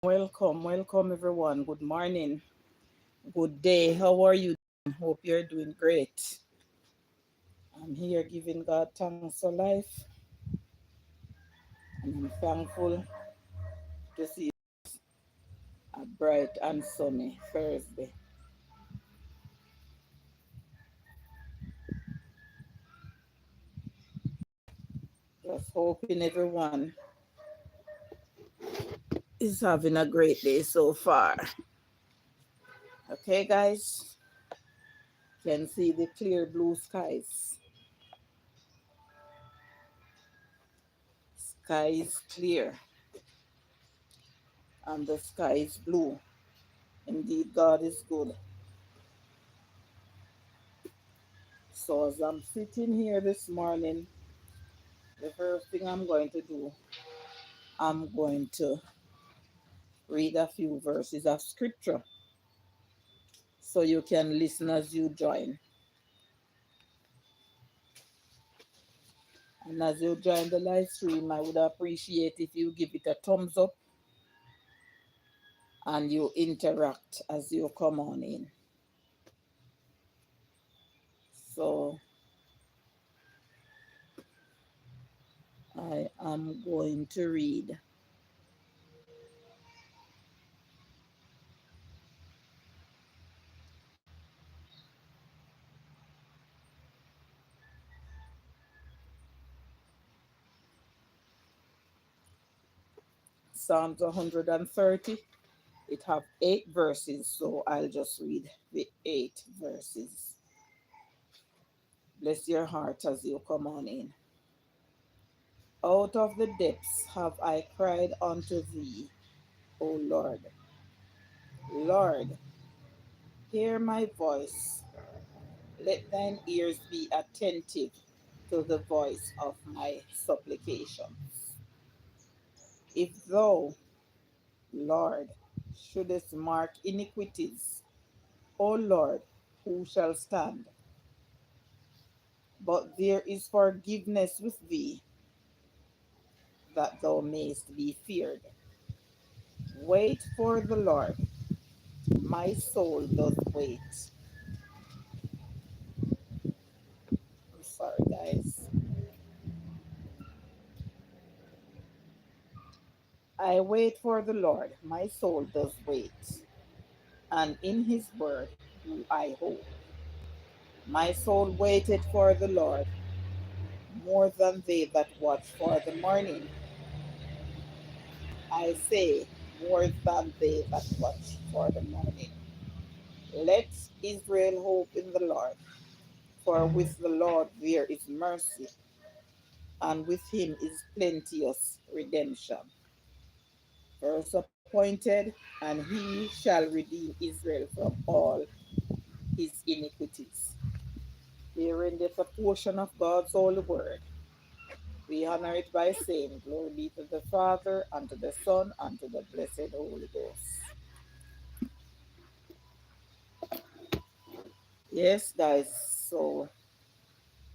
Welcome, welcome everyone. Good morning, good day. How are you? Hope you're doing great. I'm here giving God thanks for life, and I'm thankful to see a bright and sunny Thursday. Just hoping everyone is having a great day so far. Okay, guys, can see the clear blue skies. Sky is clear and the sky is blue. Indeed, God is good. So as I'm sitting here this morning, the first thing I'm going to do, I'm going to read a few verses of scripture so you can listen as you join. And as you join the live stream, I would appreciate if you give it a thumbs up and you interact as you come on in. So I am going to read Psalms 130. It have 8 verses, so I'll just read the 8 verses. Bless your heart as you come on in. Out of the depths have I cried unto thee, O Lord. Lord, hear my voice. Let thine ears be attentive to the voice of my supplications. If thou, Lord, shouldest mark iniquities, O Lord, who shall stand? But there is forgiveness with thee, that thou mayst be feared. Wait for the Lord, my soul doth wait. I'm sorry, guys. I wait for the Lord, my soul does wait, and in his word do I hope. My soul waited for the Lord more than they that watch for the morning. I say, more than they that watch for the morning. Let Israel hope in the Lord, for with the Lord there is mercy, and with him is plenteous redemption. Verse appointed, and he shall redeem Israel from all his iniquities. Herein there's a portion of God's holy word. We honor it by saying, Glory be to the Father, and to the Son, and to the blessed Holy Ghost. Yes, guys, so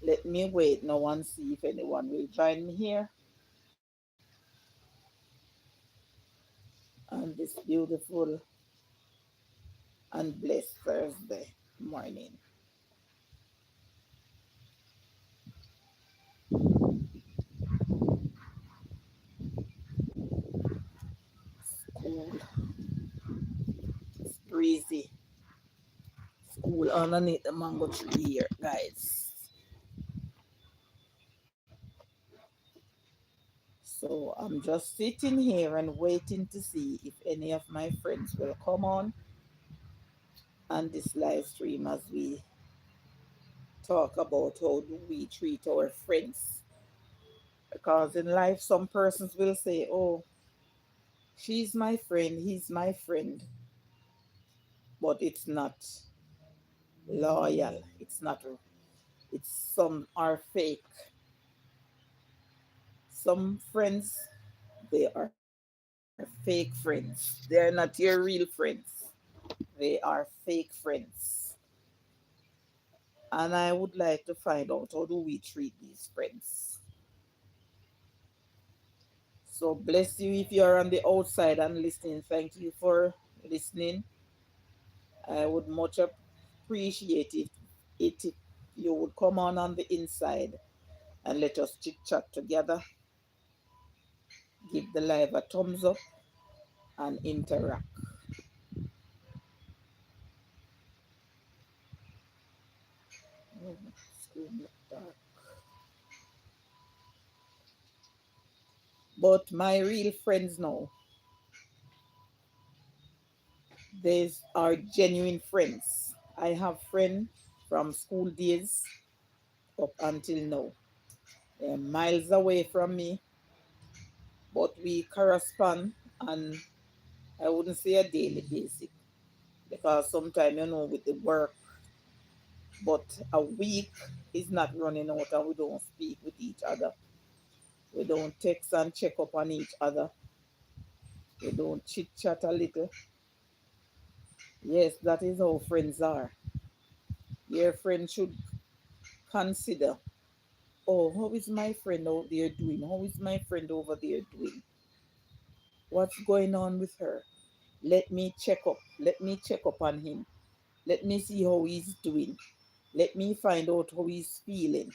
let me wait now and see if anyone will join me here on this beautiful and blessed Thursday morning. Cool, it's breezy. School underneath the mango tree here, guys. So I'm just sitting here and waiting to see if any of my friends will come on this live stream as we talk about how do we treat our friends. Because in life, some persons will say, "Oh, she's my friend, he's my friend," but it's not loyal. It's not. It's some are fake. Some friends, they are fake friends. They are not your real friends. They are fake friends. And I would like to find out how do we treat these friends. So bless you if you are on the outside and listening. Thank you for listening. I would much appreciate it if you would come on the inside and let us chit chat together, give the live a thumbs up, and interact. Oh, screen look dark. But my real friends now, these are genuine friends. I have friends from school days up until now. They're miles away from me, but we correspond and I wouldn't say a daily basis because sometimes, with the work, but a week is not running out and we don't speak with each other. We don't text and check up on each other. We don't chit chat a little. Yes, that is how friends are. Your friend should consider, oh, how is my friend out there doing? How is my friend over there doing? What's going on with her? Let me check up. Let me check up on him. Let me see how he's doing. Let me find out how he's feeling.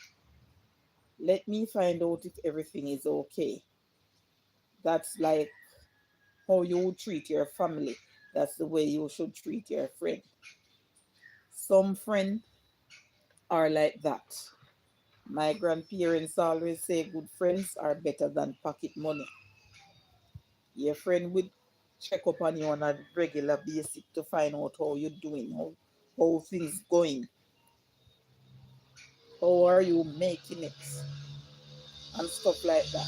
Let me find out if everything is okay. That's like how you would treat your family. That's the way you should treat your friend. Some friends are like that. My grandparents always say good friends are better than pocket money. Your friend would check up on you on a regular basis to find out how you're doing, how things going, how are you making it, and stuff like that.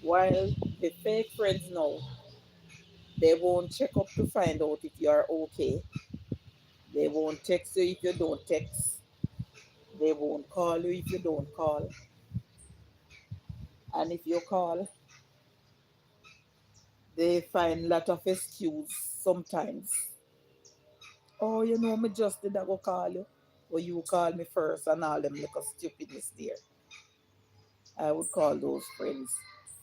While the fake friends know, they won't check up to find out if you are okay. They won't text you if you don't text. They won't call you if you don't call. And if you call, they find a lot of excuse sometimes. Oh, me just did I go call you. Or you call me first and all them little stupidness there. I would call those friends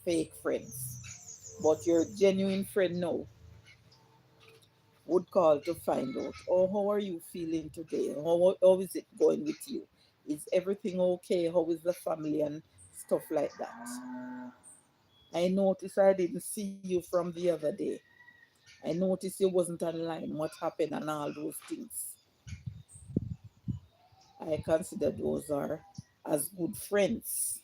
fake friends. But your genuine friend now would call to find out, oh, how are you feeling today? How is it going with you? Is everything okay? How is the family and stuff like that? I noticed I didn't see you from the other day. I noticed you wasn't online. What happened and all those things. I consider those are as good friends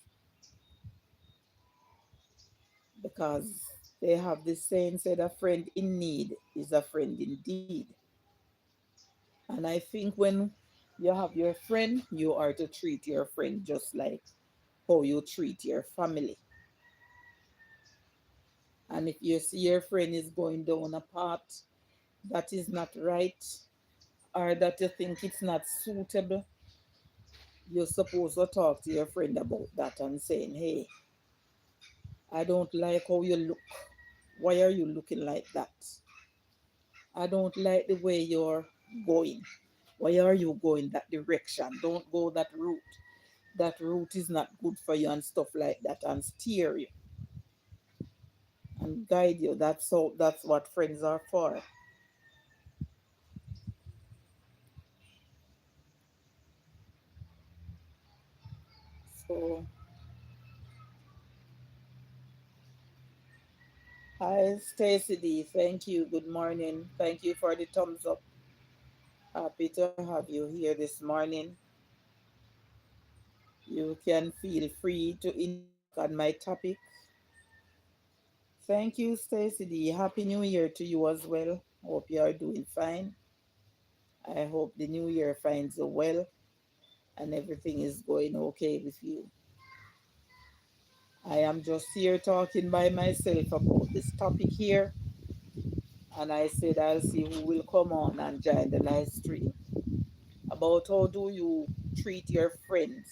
because they have the saying said a friend in need is a friend indeed. And I think when you have your friend, you are to treat your friend just like how you treat your family. And if you see your friend is going down a path that is not right or that you think it's not suitable, you're supposed to talk to your friend about that and saying, hey, I don't like how you look. Why are you looking like that? I don't like the way you're going. Why are you going that direction? Don't go that route. That route is not good for you and stuff like that and steer you and guide you. That's what friends are for. So hi Stacy D. Thank you. Good morning. Thank you for the thumbs up. Happy to have you here this morning. You can feel free to interact on my topic. Thank you, Stacy D. Happy New Year to you as well. Hope you are doing fine. I hope the new year finds you well and everything is going okay with you. I am just here talking by myself about this topic here, and I said I'll see who will come on and join the live stream about how do you treat your friends,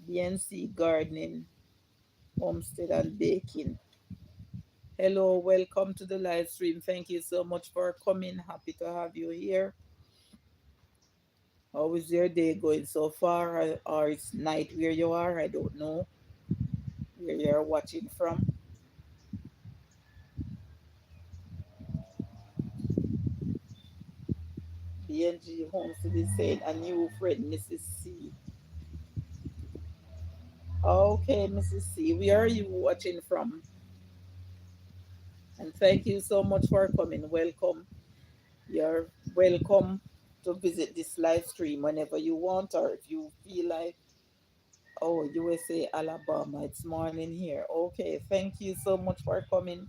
BNC gardening, homestead, and baking. Hello, welcome to the live stream. Thank you so much for coming. Happy to have you here. How is your day going so far? Or it's night where you are? I don't know. you're watching from. BNG Homes is saying a new friend, Mrs. C. Okay, Mrs. C, where are you watching from? And thank you so much for coming. Welcome. You're welcome to visit this live stream whenever you want, or if you feel like, oh, USA, Alabama, it's morning here. Okay, thank you so much for coming.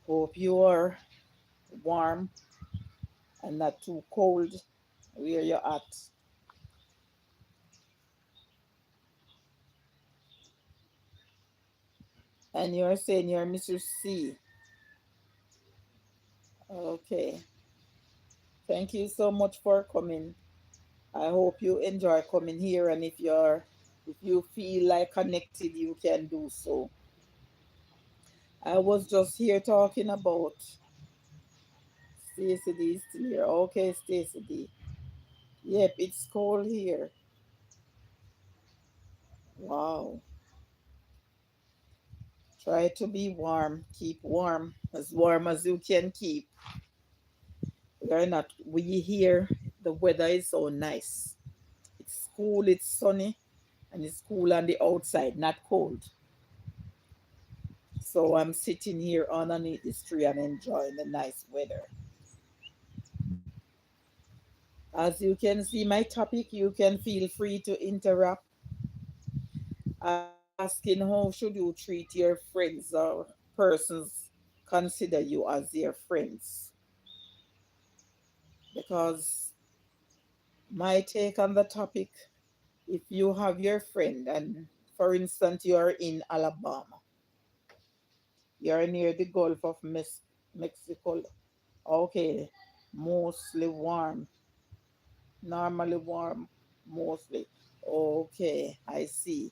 Hope you are warm and not too cold where you're at. And you're saying you're Mr. C. Okay. Thank you so much for coming. I hope you enjoy coming here, and if you feel like connected, you can do so. I was just here talking about Stacey D is still here. Okay, Stacey D. Yep, it's cold here. Wow. Try to be warm. Keep warm as you can keep. We are not we here. The weather is so nice. It's cool, it's sunny, and it's cool on the outside, not cold. So I'm sitting here underneath this tree and enjoying the nice weather. As you can see my topic, you can feel free to interrupt. Asking how should you treat your friends or persons consider you as their friends? Because my take on the topic, if you have your friend and for instance you are in Alabama, you're near the Gulf of Mexico. Okay, mostly warm, normally warm, mostly. Okay, I see.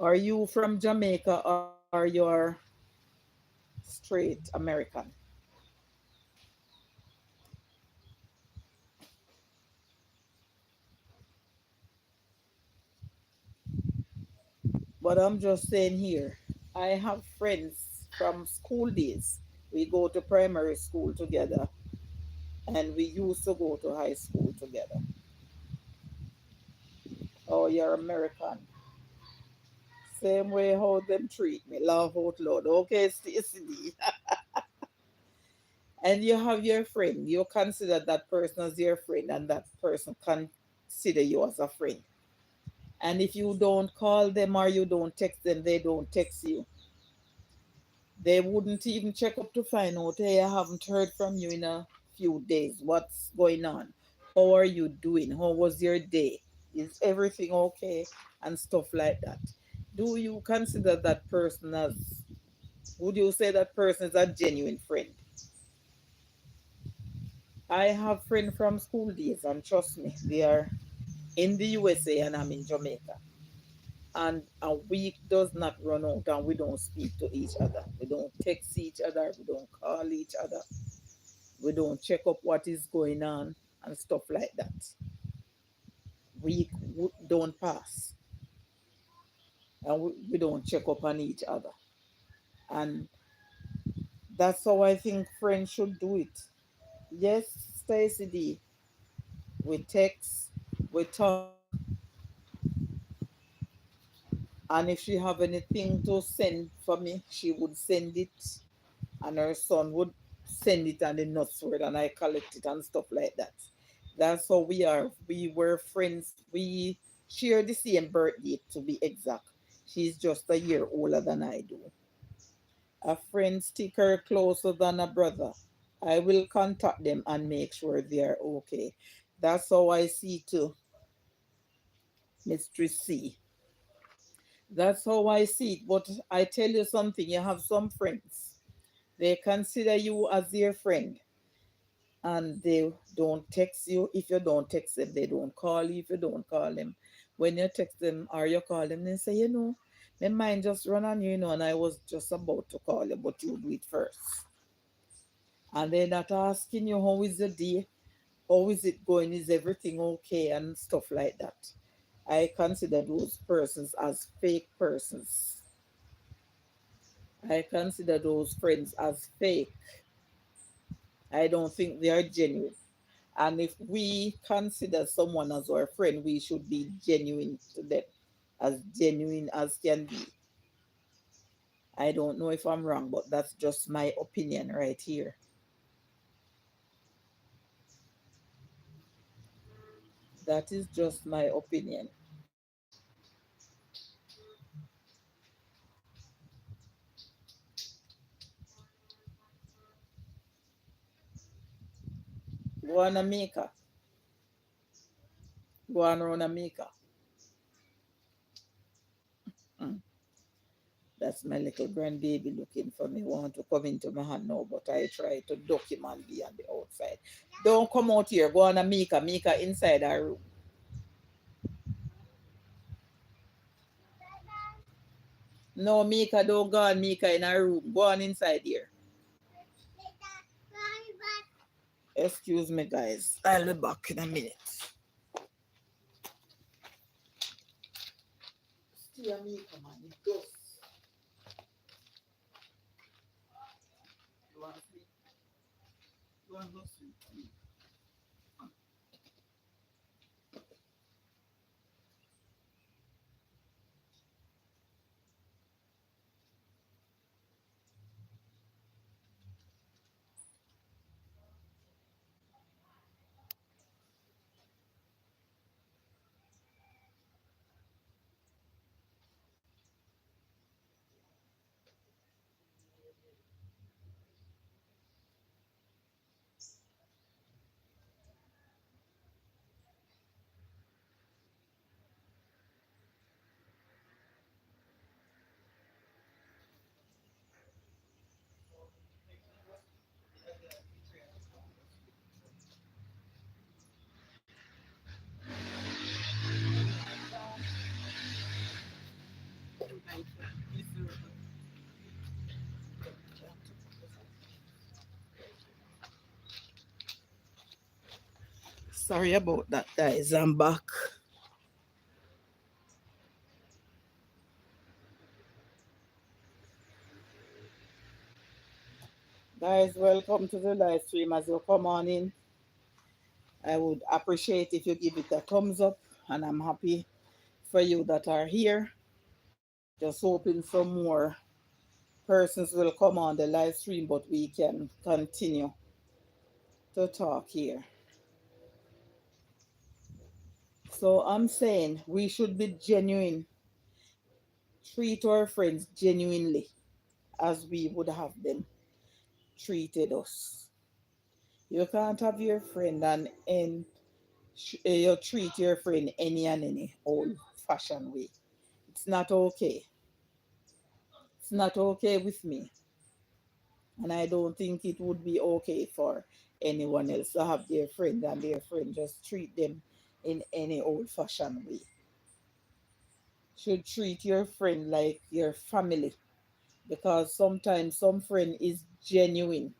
Are you from Jamaica or you're straight American? But I'm just saying here, I have friends from school days. We go to primary school together and we used to go to high school together. Oh, you're American. Same way how them treat me. Laugh out loud. Okay, Stacey. And you have your friend. You consider that person as your friend, and that person consider you as a friend. And if you don't call them or you don't text them, they don't text you. They wouldn't even check up to find out, hey, I haven't heard from you in a few days. What's going on? How are you doing? How was your day? Is everything okay? And stuff like that. Do you consider that person as, would you say that person is a genuine friend? I have friends from school days, and trust me, they are in the USA and I'm in Jamaica. And a week does not run out and we don't speak to each other. We don't text each other. We don't call each other. We don't check up what is going on and stuff like that. Week don't pass and we don't check up on each other. And that's how I think friends should do it. Yes, Stacey D, we text, we talk, and if she have anything to send for me, she would send it, and her son would send it on the nuts word, and I collect it and stuff like that. That's how we are. We were friends. We share the same birthday to be exact. She's just a year older than I do. A friend stick her closer than a brother. I will contact them and make sure they are okay. That's how I see to Mistress C. That's how I see it. But I tell you something, you have some friends. They consider you as their friend and they don't text you. If you don't text them, they don't call you. If you don't call them, when you text them or you call them, they say, my mind just run on you, and I was just about to call you, but you do it first. And they're not asking you, how is the day? How is it going? Is everything okay? And stuff like that. I consider those persons as fake persons. I consider those friends as fake. I don't think they are genuine. And if we consider someone as our friend, we should be genuine to them, as genuine as can be. I don't know if I'm wrong, but that's just my opinion right here. That is just my opinion. Go on, Amika. Go on, Ron Amika. Mm. That's my little grandbaby looking for me. Want to come into my hand now, but I try to duck him and be on the outside. Don't come out here. Go on, Amika. Mika inside our room. No, Mika, don't go on. Mika in our room. Go on inside here. Excuse me, guys. I'll be back in a minute. Stay, Mika, man. It does. You want to sleep? You want to go sleep? Sorry about that, guys. I'm back. Guys, welcome to the live stream. As you come on in, I would appreciate if you give it a thumbs up, and I'm happy for you that are here. Just hoping some more persons will come on the live stream, but we can continue to talk here. So I'm saying we should be genuine, treat our friends genuinely as we would have them treated us. You can't have your friend and you treat your friend any and any old fashioned way. It's not okay. It's not okay with me. And I don't think it would be okay for anyone else to have their friend and their friend just treat them in any old fashioned way. Should treat your friend like your family, because sometimes some friend is genuine.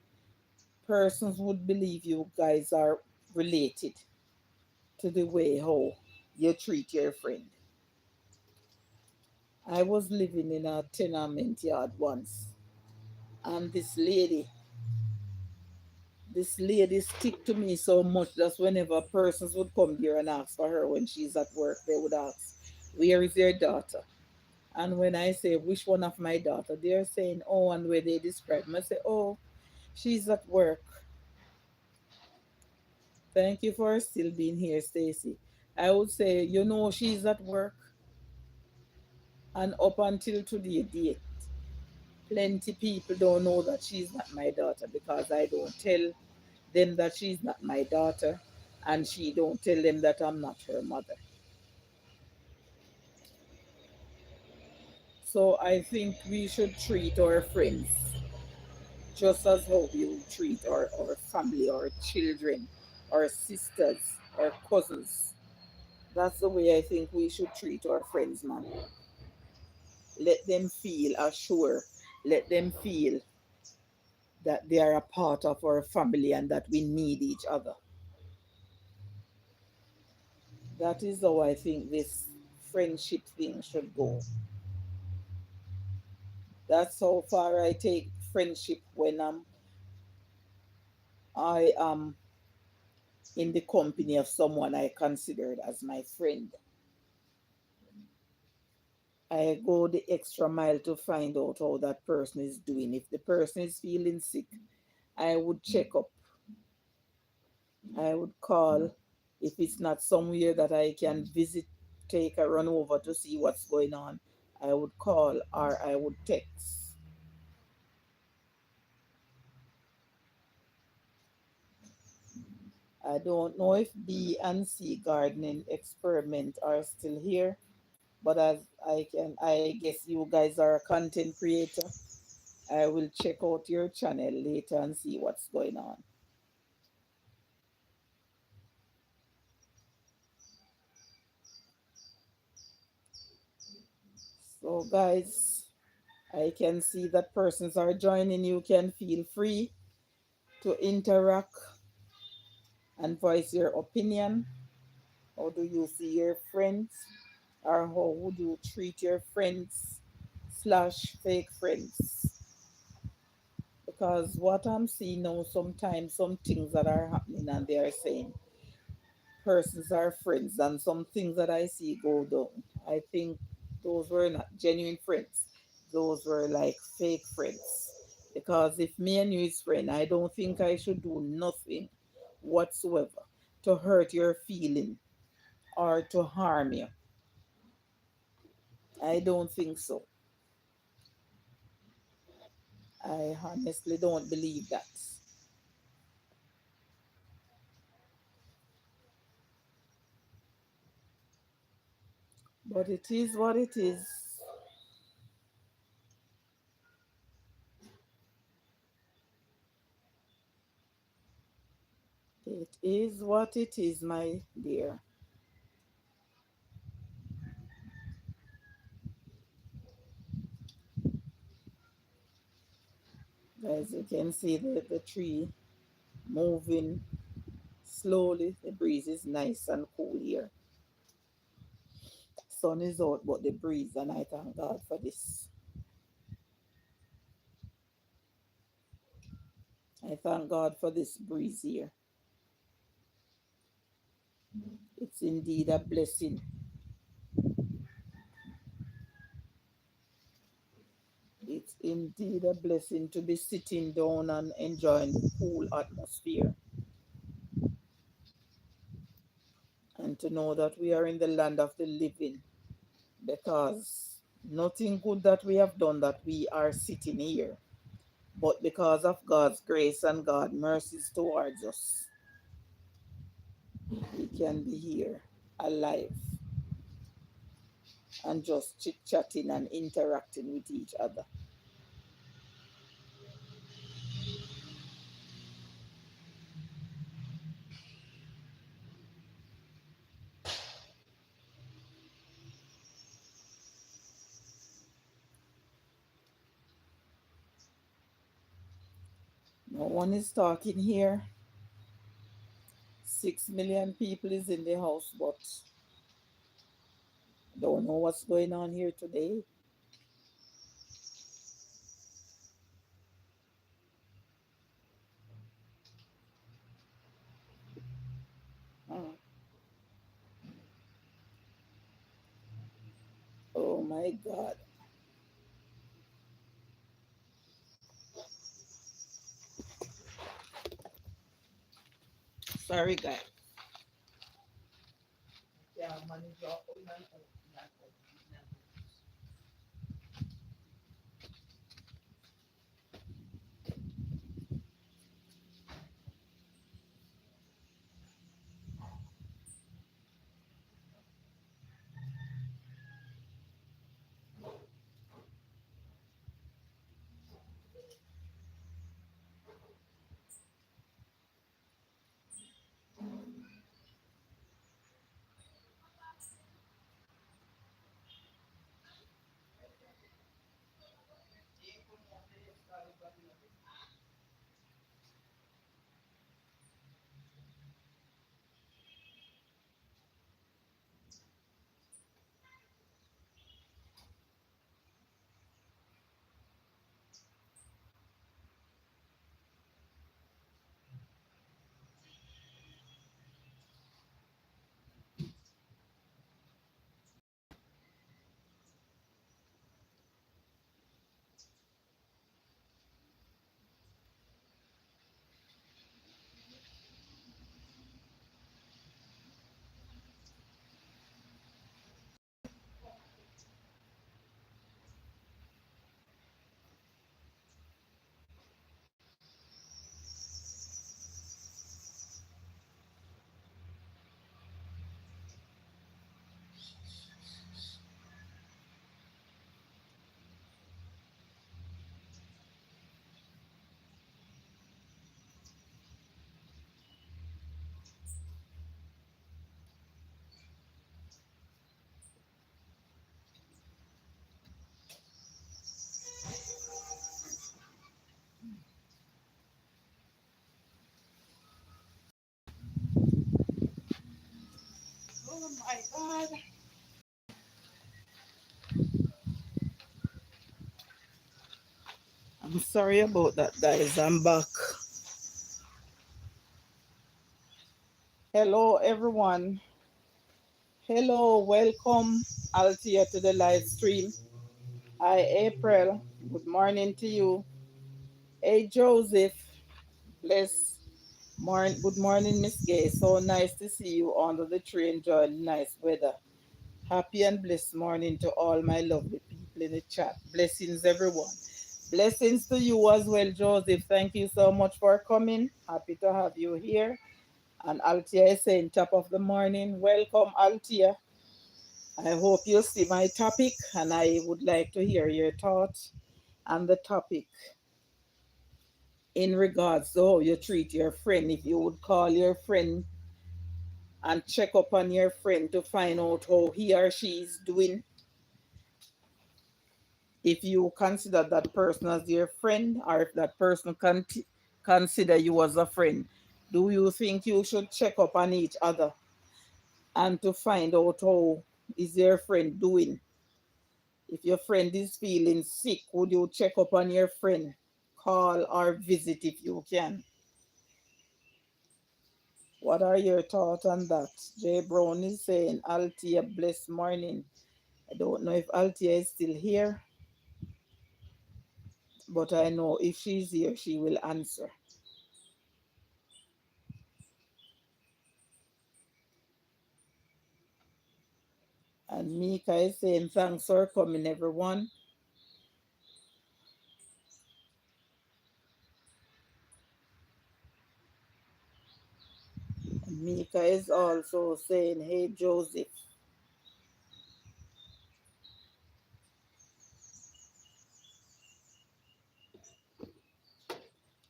Persons would believe you guys are related to the way how you treat your friend. I was living in a tenement yard once, and this lady stick to me so much that whenever persons would come there and ask for her when she's at work, they would ask, "Where is your daughter?" And when I say, "Which one of my daughter?" they're saying, "Oh," and where they describe me, I say, "Oh, she's at work." Thank you for still being here, Stacy. I would say, she's at work, and up until today date, plenty people don't know that she's not my daughter because I don't tell them that she's not my daughter, and she don't tell them that I'm not her mother. So I think we should treat our friends just as how we would treat our family, our children, our sisters, our cousins. That's the way I think we should treat our friends, man. Let them feel assured. Let them feel that they are a part of our family and that we need each other. That is how I think this friendship thing should go. That's how far I take friendship when I am in the company of someone I considered as my friend. I go the extra mile to find out how that person is doing. If the person is feeling sick, I would check up. I would call. If it's not somewhere that I can visit, take a run over to see what's going on, I would call or I would text. I don't know if B and C gardening experiment are still here, but as I guess you guys are a content creator. I will check out your channel later and see what's going on. So, guys, I can see that persons are joining. You can feel free to interact and voice your opinion. How do you see your friends? Or how would you treat your friends slash fake friends? Because what I'm seeing now, sometimes some things that are happening and they are saying persons are friends, and some things that I see go down. I think those were not genuine friends. Those were like fake friends. Because if me and you is friend, I don't think I should do nothing whatsoever to hurt your feeling or to harm you. I don't think so. I honestly don't believe that. But it is what it is. It is what it is, my dear. As you can see, the tree moving slowly. The breeze is nice and cool here. Sun is out, but the breeze, and I thank God for this. I thank God for this breeze here. It's indeed a blessing. It's indeed a blessing to be sitting down and enjoying the cool atmosphere and to know that we are in the land of the living, because nothing good that we have done that we are sitting here, but because of God's grace and God's mercies towards us, we can be here alive and just chit chatting and interacting with each other. No one is talking here. 6 million people is in the house, but don't know what's going on here today. Oh, oh my God. Sorry, guys. Yeah, money drop in and out, in and out, in and My God. I'm sorry about that, guys. I'm back. Hello, everyone. Hello, welcome, Altia, to the live stream. Hi, April. Good morning to you. Hey, Joseph. Bless. Good morning, Miss Gay. So nice to see you under the tree enjoying nice weather. Happy and blessed morning to all my lovely people in the chat. Blessings, everyone. Blessings to you as well, Joseph. Thank you so much for coming. Happy to have you here. And Altia is saying top of the morning. Welcome, Altia. I hope you see my topic, and I would like to hear your thoughts on the topic in regards to how you treat your friend. If you would call your friend and check up on your friend to find out how he or she is doing, if you consider that person as your friend, or if that person consider you as a friend, do you think you should check up on each other and to find out how is your friend doing? If your friend is feeling sick, would you check up on your friend? Call or visit if you can. What are your thoughts on that? Jay Brown is saying, Altia, blessed morning. I don't know if Altia is still here, but I know if she's here, she will answer. And Mika is saying, thanks for coming, everyone. And Mika is also saying, hey, Joseph.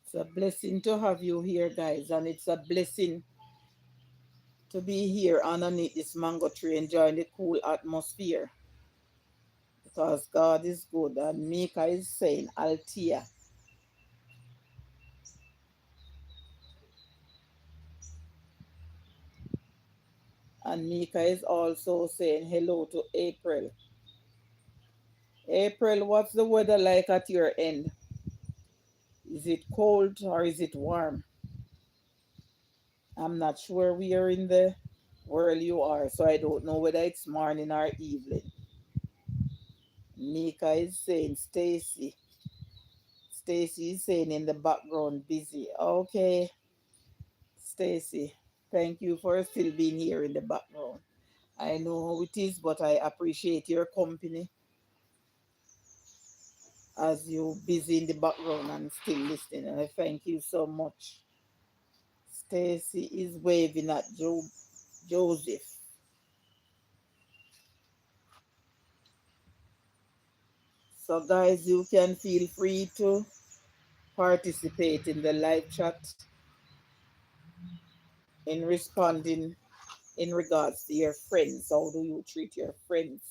It's a blessing to have you here, guys, and it's a blessing to be here underneath this mango tree enjoying the cool atmosphere because God is good. And Mika is saying, Altia. And Mika is also saying hello to April. April, what's the weather like at your end? Is it cold or is it warm? I'm not sure where in the world you are, so I don't know whether it's morning or evening. Mika is saying Stacy. Stacy is saying in the background busy. Okay, Stacy, thank you for still being here in the background. I know how it is, but I appreciate your company as you busy in the background and still listening. And I thank you so much. Stacy is waving at Joseph. So guys, you can feel free to participate in the live chat in responding in regards to your friends. How do you treat your friends?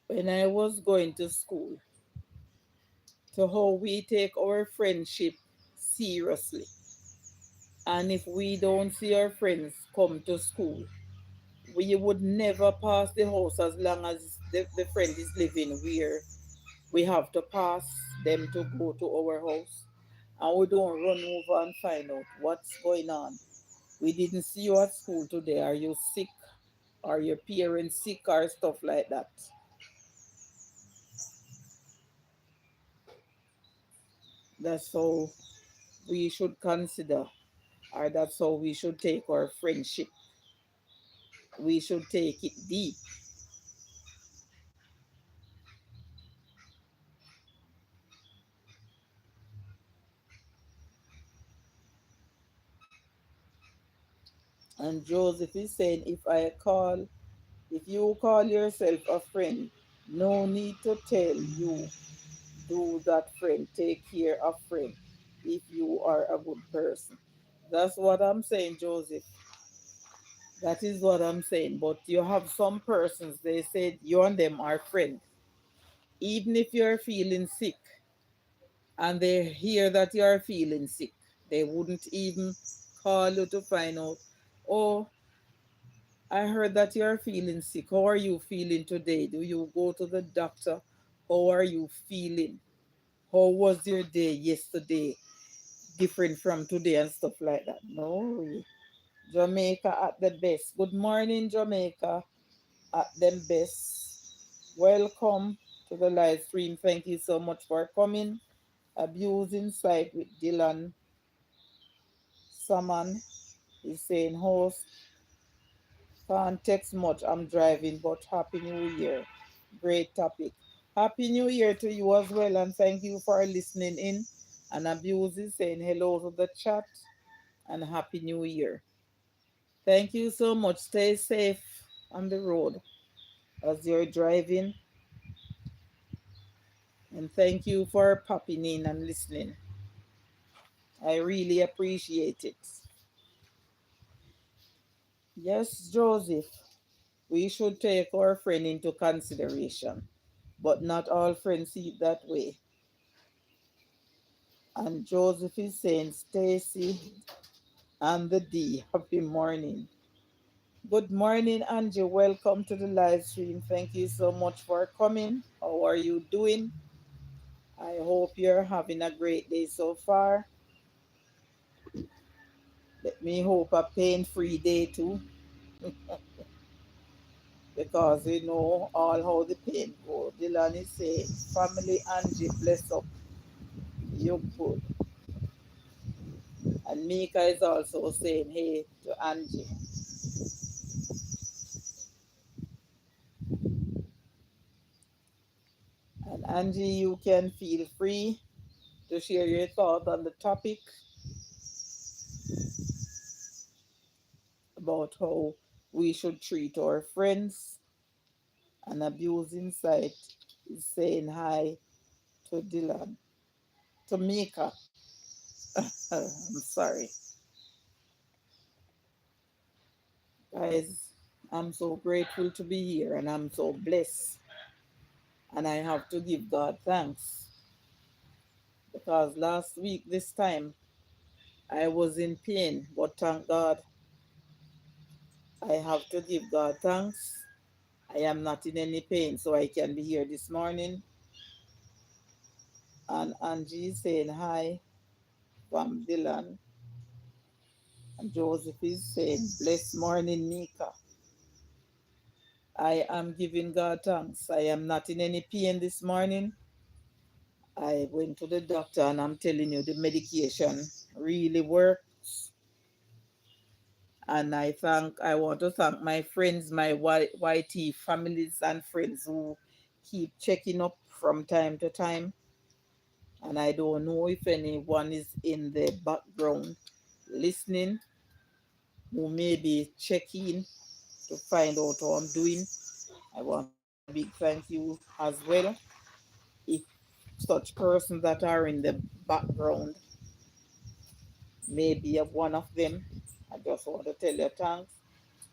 When I was going to school, to how we take our friendship seriously. And if we don't see our friends come to school, we would never pass the house as long as the friend is living where we have to pass them to go to our house. And we don't run over and find out what's going on. We didn't see you at school today. Are you sick? Are your parents sick or stuff like that? That's how we should consider, or that's how we should take our friendship. We should take it deep. And Joseph is saying, if you call yourself a friend, no need to tell you, do that friend, take care of friend if you are a good person. That's what I'm saying, Joseph. That is what I'm saying. But you have some persons, they said you and them are friends. Even if you're feeling sick and they hear that you're feeling sick, they wouldn't even call you to find out, oh, I heard that you're feeling sick. How are you feeling today? Do you go to the doctor? How are you feeling? How was your day yesterday? Different from today and stuff like that. No way. Jamaica at the best. Good morning, Jamaica at them best. Welcome to the live stream. Thank you so much for coming. Abuse Insight with Dylan Saman is saying, host, can't text much. I'm driving, but Happy New Year. Great topic. Happy New Year to you as well, and thank you for listening in. And Abuse is saying hello to the chat and Happy New Year. Thank you so much. Stay safe on the road as you're driving. And thank you for popping in and listening. I really appreciate it. Yes, Joseph, we should take our friend into consideration, but not all friends see it that way. And Joseph is saying, Stacy and the D, happy morning. Good morning, Angie. Welcome to the live stream. Thank you so much for coming. How are you doing? I hope you're having a great day so far. Let me hope a pain-free day too, because we know all how the pain goes. Dylan is saying, family Angie, bless up. You good. And Mika is also saying, hey to Angie. And Angie, you can feel free to share your thought on the topic about how we should treat our friends. And Abuse Insight is saying hi to Dylan. To Mika. I'm sorry. Guys, I'm so grateful to be here and I'm so blessed. And I have to give God thanks because last week, this time, I was in pain, but thank God, I have to give God thanks. I am not in any pain, so I can be here this morning. And Angie is saying hi from Dylan. And Joseph is saying, blessed morning, Mika. I am giving God thanks. I am not in any pain this morning. I went to the doctor and I'm telling you, the medication really works. And I want to thank my friends, my YT families and friends who keep checking up from time to time. And I don't know if anyone is in the background listening who may be checking to find out how I'm doing. I want to say a big thank you as well. If such persons that are in the background, maybe of one of them, I just want to tell you thanks.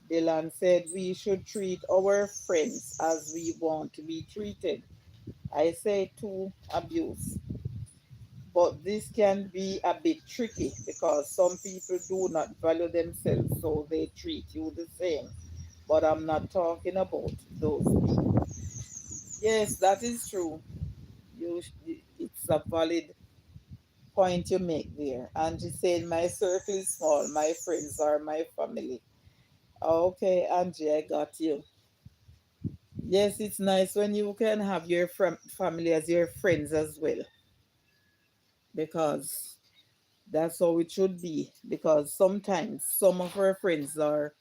Dylan said we should treat our friends as we want to be treated. I say to Abuse, but this can be a bit tricky because some people do not value themselves, so they treat you the same. But I'm not talking about those people. Yes, that is true. You, it's a valid point you make there. Angie said, my circle is small. My friends are my family. Okay, Angie, I got you. Yes, it's nice when you can have your family as your friends as well, because that's how it should be. Because sometimes some of our friends are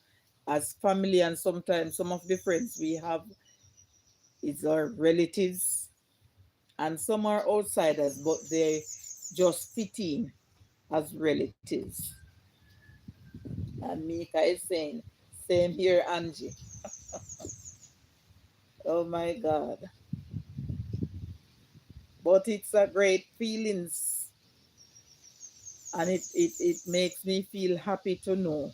as family, and sometimes some of the friends we have is our relatives, and some are outsiders, but they just fit in as relatives. And Mika is saying, same here, Angie. Oh my God. But it's a great feelings And it makes me feel happy to know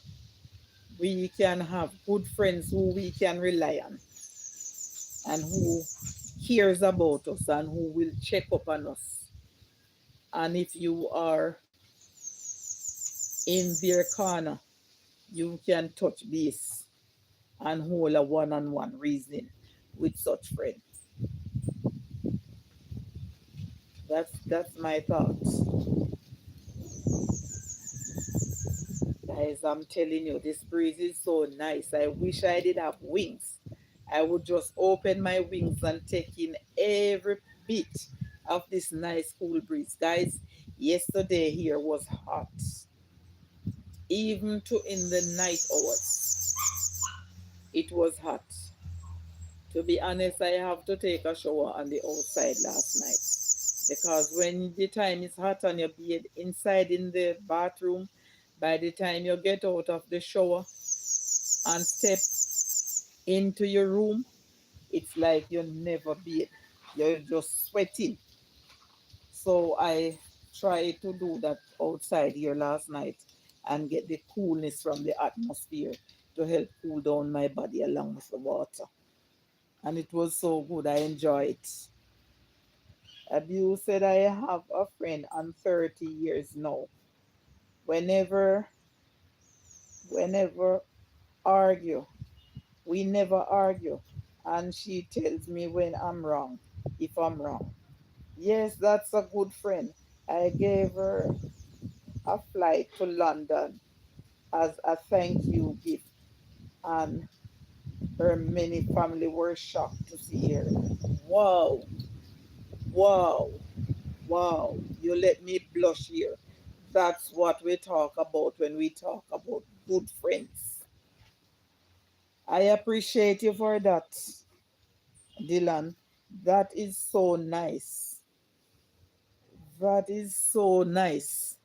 we can have good friends who we can rely on and who cares about us and who will check up on us. And if you are in their corner, you can touch base and hold a one-on-one reasoning with such friends. That's my thoughts. Guys, I'm telling you, this breeze is so nice. I wish I did have wings. I would just open my wings and take in every bit of this nice cool breeze. Guys, yesterday here was hot. Even to in the night hours, it was hot. To be honest, I have to take a shower on the outside last night. Because when the time is hot on your bed inside in the bathroom, by the time you get out of the shower and step into your room, it's like you never bathe. You're just sweating. So I tried to do that outside here last night and get the coolness from the atmosphere to help cool down my body along with the water. And it was so good. I enjoy it. Abu said I have a friend on 30 years now. Whenever, whenever argue, we never argue. And she tells me when I'm wrong, if I'm wrong. Yes, that's a good friend. I gave her a flight to London as a thank you gift, and her many family were shocked to see her. Wow, wow, wow. You let me blush here. That's what we talk about when we talk about good friends. I appreciate you for that, Dylan. That is so nice. That is so nice.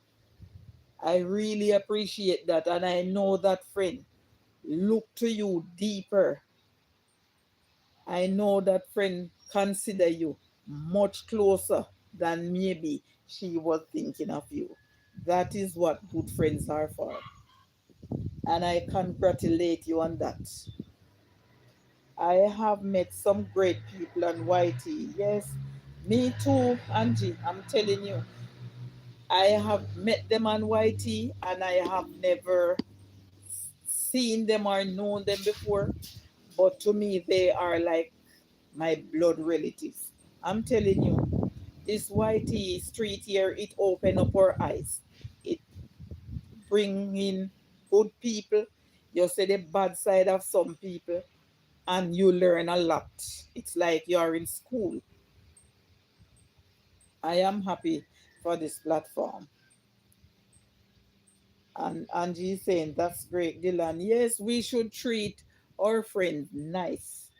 I really appreciate that. And I know that friend look to you deeper. I know that friend consider you much closer than maybe she was thinking of you. That is what good friends are for. And I congratulate you on that. I have met some great people on YT. Yes, me too, Angie. I'm telling you. I have met them on YT and I have never seen them or known them before. But to me, they are like my blood relatives. I'm telling you, this YT street here, it opened up our eyes. It bring in good people. You see the bad side of some people and you learn a lot. It's like you're in school. I am happy for this platform. And Angie is saying, that's great, Dylan. Yes, we should treat our friends nice.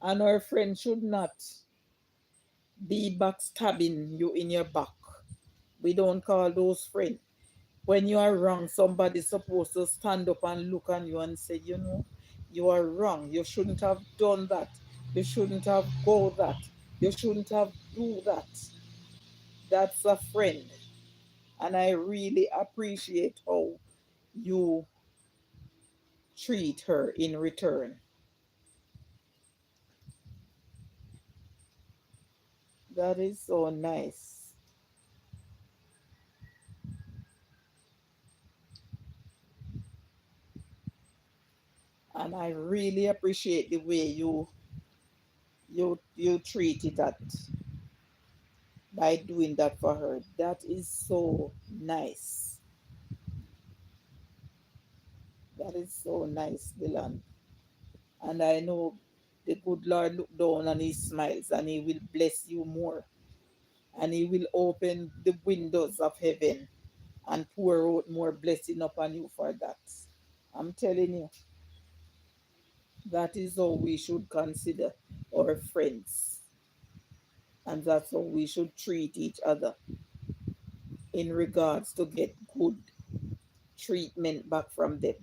And our friends should not be backstabbing you in your back. We don't call those friends. When you are wrong, somebody's supposed to stand up and look on you and say, you know, you are wrong. You shouldn't have done that. You shouldn't have go that. You shouldn't have do that. That's a friend. And I really appreciate how you treat her in return. That is so nice. And I really appreciate the way you treated that by doing that for her. That is so nice. That is so nice, Dylan. And I know the good Lord look down and he smiles and he will bless you more. And he will open the windows of heaven and pour out more blessing upon you for that. I'm telling you, that is how we should consider our friends. And that's how we should treat each other in regards to get good treatment back from them.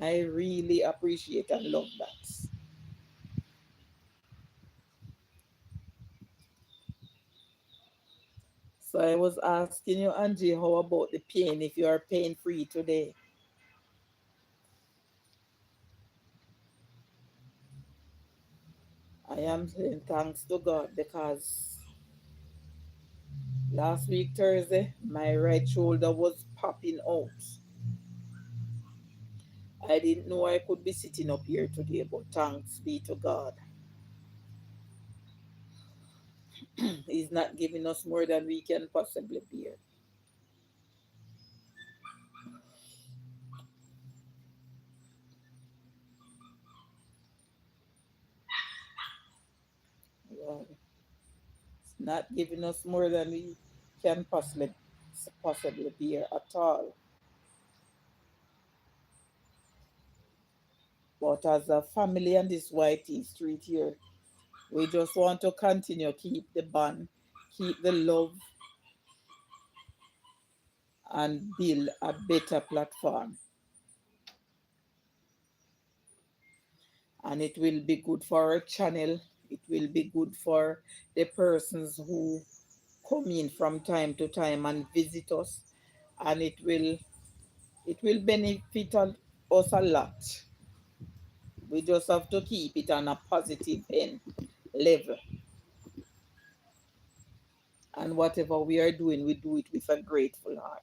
I really appreciate and love that. So I was asking you, Angie, how about the pain if you are pain free today? I am saying thanks to God because last week, Thursday, my right shoulder was popping out. I didn't know I could be sitting up here today, but thanks be to God. He's not giving us more than we can possibly bear. God, he's not giving us more than we can possibly bear at all. But as a family on this YT street here, we just want to continue keep the bond, keep the love, and build a better platform. And it will be good for our channel. It will be good for the persons who come in from time to time and visit us, and it will benefit us a lot. We just have to keep it on a positive end level, and whatever we are doing, we do it with a grateful heart,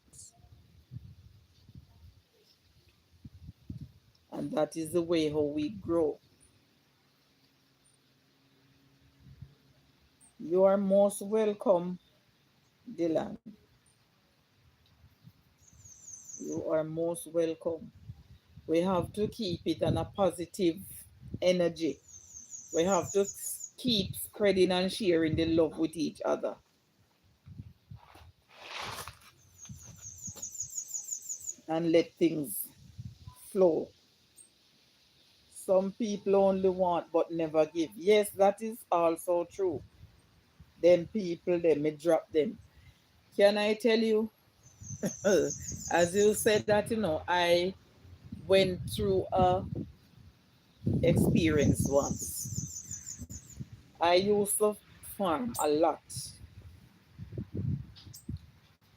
and that is the way how we grow. You are most welcome, Dylan. You are most welcome. We have to keep it on a positive energy. We have to keep spreading and sharing the love with each other and let things flow. Some people only want but never give. Yes, that is also true. Them people, they may drop them. Can I tell you, as you said that, I went through a experience once. I used to farm a lot.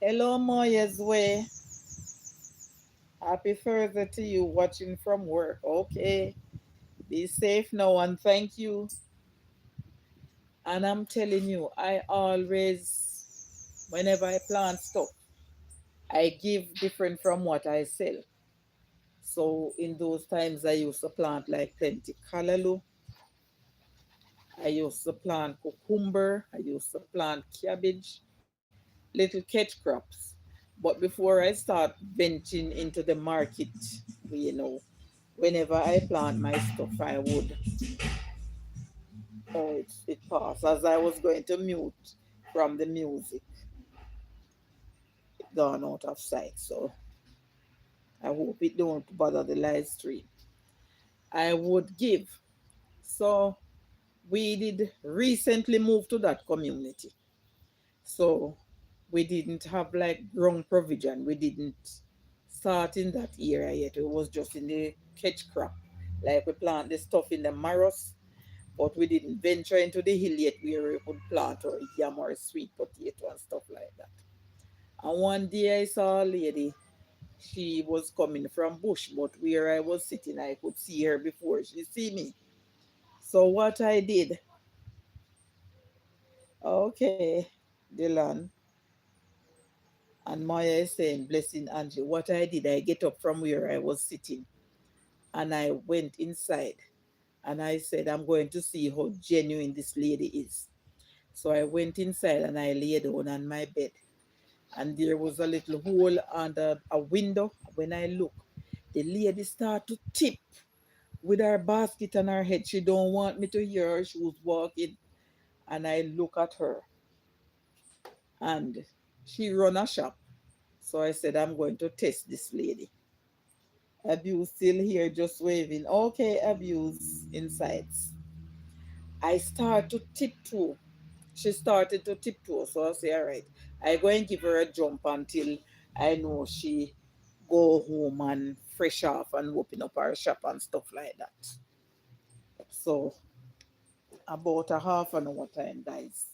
Hello, Moya's way. Happy Thursday to you watching from work. Okay. Be safe now and thank you. And I'm telling you, I always, whenever I plant stuff, I give different from what I sell. So in those times, I used to plant like plenty callaloo. I used to plant cucumber. I used to plant cabbage, little catch crops. But before I start venturing into the market, you know, whenever I plant my stuff, I would, oh, it passed. As I was going to mute from the music, it gone out of sight. So I hope it don't bother the live stream. I would give. So we did recently move to that community. So we didn't have like ground provision. We didn't start in that area yet. It was just in the catch crop. Like we plant the stuff in the marrows, but we didn't venture into the hill yet where we could plant or yam or sweet potato and stuff like that. And one day I saw a lady. She was coming from bush, but where I was sitting, I could see her before she see me. So what I did, okay, Dylan and Maya is saying, blessing Angie. What I did, I get up from where I was sitting and I went inside and I said, I'm going to see how genuine this lady is. So I went inside and I lay down on my bed. And there was a little hole under a window. When I look, the lady started to tip with her basket on her head. She don't want me to hear her. She was walking. And I look at her and she run a shop. So I said, I'm going to test this lady. Abuse still here just waving. Okay, Abuse insights. I start to tiptoe. She started to tiptoe. So I say, all right, I go and give her a jump until I know she go home and fresh off and open up her shop and stuff like that. So about a half an hour time, guys.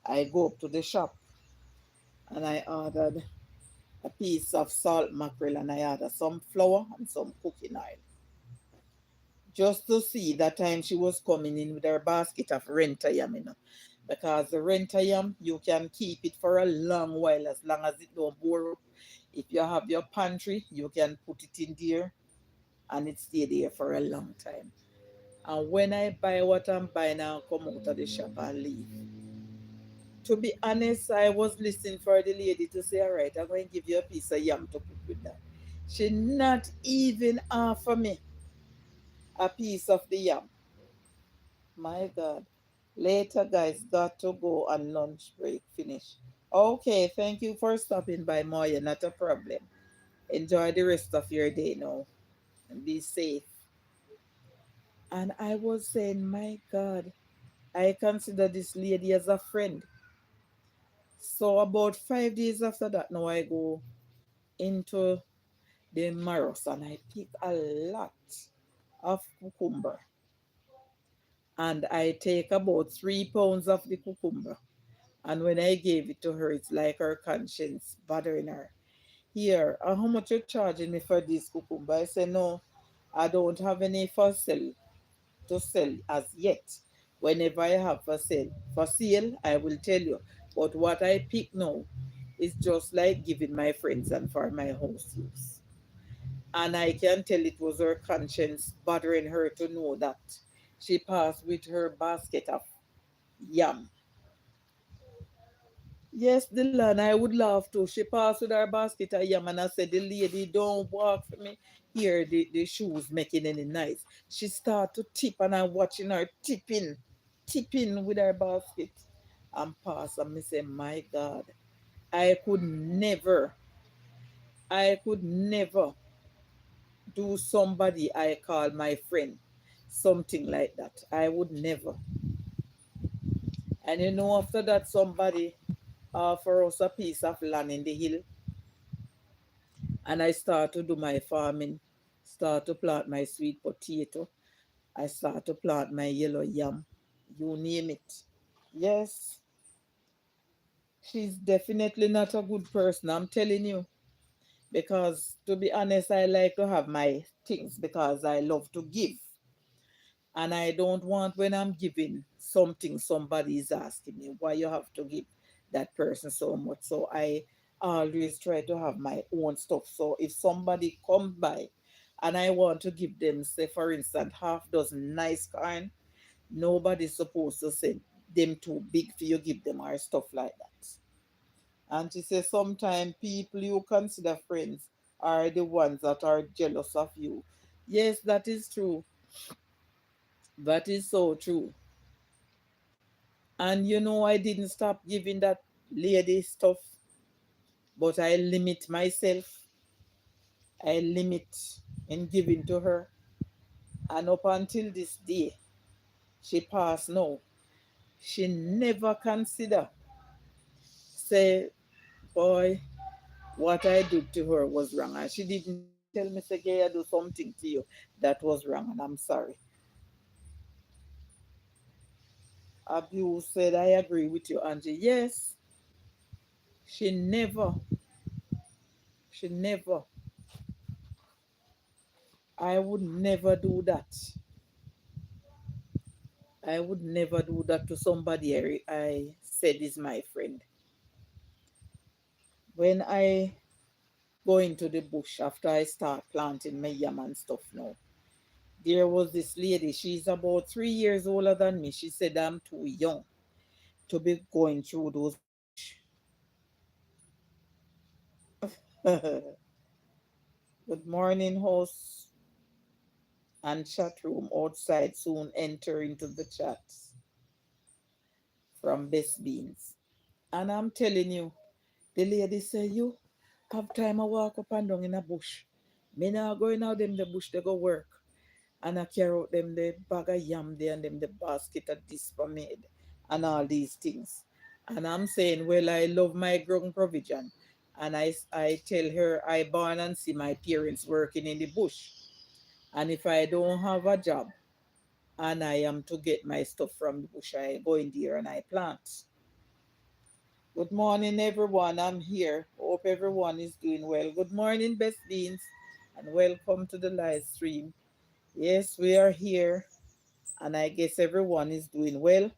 I go up to the shop and I ordered a piece of salt mackerel and I ordered some flour and some cooking oil. Just to see that time she was coming in with her basket of renta yam, because the renta yam, you can keep it for a long while as long as it don't bore up. If you have your pantry, you can put it in there and it stay there for a long time. And when I buy what I'm buying and come out of the shop and leave, to be honest, I was listening for the lady to say, all right, I'm going to give you a piece of yam to cook with that. She not even offer me a piece of the yam. My God. Later, guys, got to go on lunch break. Finish. Okay, thank you for stopping by, Moya. Not a problem. Enjoy the rest of your day now and be safe. And I was saying, my God, I consider this lady as a friend. So about 5 days after that, now I go into the Maros and I pick a lot of cucumber. And I take about 3 pounds of the cucumber. And when I gave it to her, it's like her conscience bothering her. Here, how much you charging me for this cucumber? I said, no, I don't have any for sale to sell as yet. Whenever I have for sale, I will tell you. But what I pick now is just like giving my friends and for my house use. And I can tell it was her conscience bothering her to know that she passed with her basket of yam. Yes, the land I would love to. She passed with her basket of yam and I said, the lady don't walk for me. Here the shoes making any noise. She start to tip and I'm watching her tipping with her basket and pass and me say, my God, I could never, I could never do somebody I call my friend something like that. I would never. And after that somebody offer us a piece of land in the hill and I start to do my farming, start to plant my sweet potato, I start to plant my yellow yam, you name it. Yes, she's definitely not a good person, I'm telling you. Because to be honest, I like to have my things because I love to give. And I don't want when I'm giving something, somebody is asking me why you have to give that person so much. So I always try to have my own stuff. So if somebody come by and I want to give them, say for instance, half dozen nice kind, nobody's supposed to say them too big for you give them or stuff like that. And she says sometimes people you consider friends are the ones that are jealous of you. Yes, that is true. That is so true. And I didn't stop giving that lady stuff, but I limit myself. I limit in giving to her. And up until this day, she passed now. She never consider say, boy, what I did to her was wrong. And she didn't even tell me, say, "Gay, I do something to you that was wrong, and I'm sorry." Abuse said, I agree with you, Angie. Yes, she never, I would never do that. I would never do that to somebody I said is my friend. When I go into the bush after I start planting my yam and stuff now, there was this lady, she's about 3 years older than me. She said I'm too young to be going through those bush. Good morning, host and chat room outside soon enter into the chats from Best Beans. And I'm telling you, the lady say, you have time I walk up and down in a bush. Me now going out them the bush they go work. And I carry out them the bag of yam there and them the basket of this for me and all these things. And I'm saying, well, I love my grown provision. And I tell her I born and see my parents working in the bush. And if I don't have a job and I am to get my stuff from the bush, I go in there and I plant. Good morning, everyone. I'm here. Hope everyone is doing well. Good morning, best beans, and welcome to the live stream. Yes, we are here, and I guess everyone is doing well.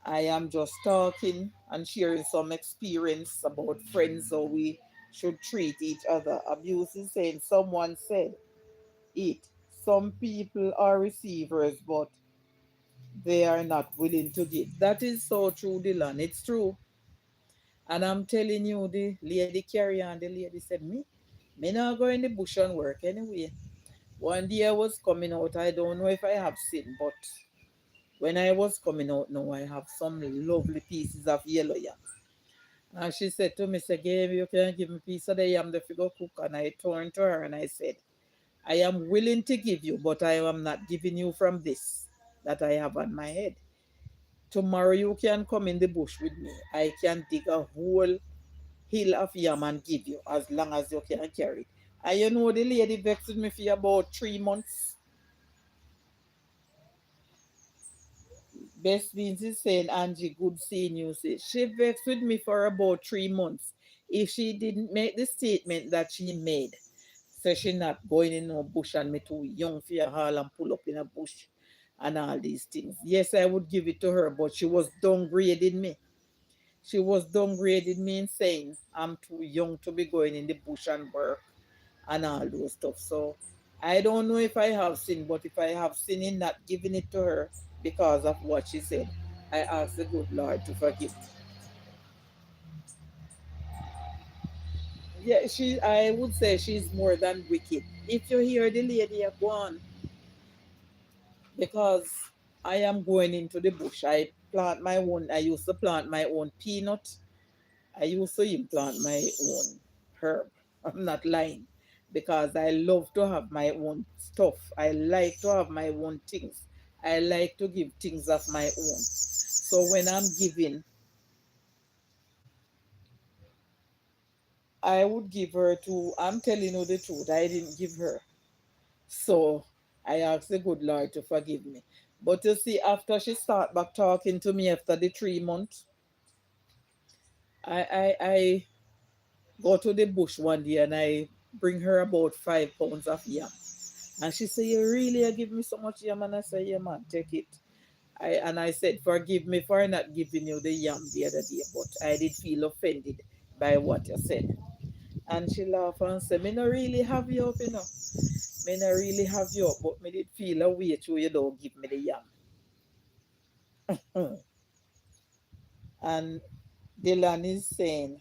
I am just talking and sharing some experience about friends, how we should treat each other. Abuse is saying, someone said it. Some people are receivers, but they are not willing to give. That is so true, Dylan. It's true. And I'm telling you, the lady carry on, the lady said, me not go in the bush and work anyway. One day I was coming out, I don't know if I have sin, but when I was coming out now, I have some lovely pieces of yellow yam. And she said to me, say, Gabe, you can give me a piece of the yam the figure cook. And I turned to her and I said, I am willing to give you, but I am not giving you from this that I have on my head. Tomorrow you can come in the bush with me. I can dig a whole hill of yam and give you as long as you can carry it. And you know the lady vexed me for about 3 months. Best means is saying, Angie, good seeing you. Say, she vexed with me for about 3 months. If she didn't make the statement that she made, so she not going in no bush and me too young for a hall and pull up in a bush and all these things. Yes, I would give it to her, but she was downgrading me. She was downgrading me and saying I'm too young to be going in the bush and work and all those stuff. So I don't know if I have sin, but if I have sin in not giving it to her because of what she said, I ask the good Lord to forgive me. Yeah, I would say she's more than wicked. If you hear the lady, go on, because I am going into the bush. I used to plant my own peanut. I used to implant my own herb. I'm not lying, because I love to have my own stuff. I like to have my own things. I like to give things of my own. So when I'm giving, I would give her to, I'm telling you the truth, I didn't give her. So I asked the good Lord to forgive me. But you see, after she start back talking to me after the 3 months, I go to the bush one day and I bring her about 5 pounds of yam. And she said, you really are giving me so much yam? And I said, yeah, man, take it. I said, forgive me for not giving you the yam the other day, but I did feel offended by what you said. And she laughed and said, me not really have you up, you know. Me not really have you up, but me did feel a way through you don't give me the yam. And Dylan is saying,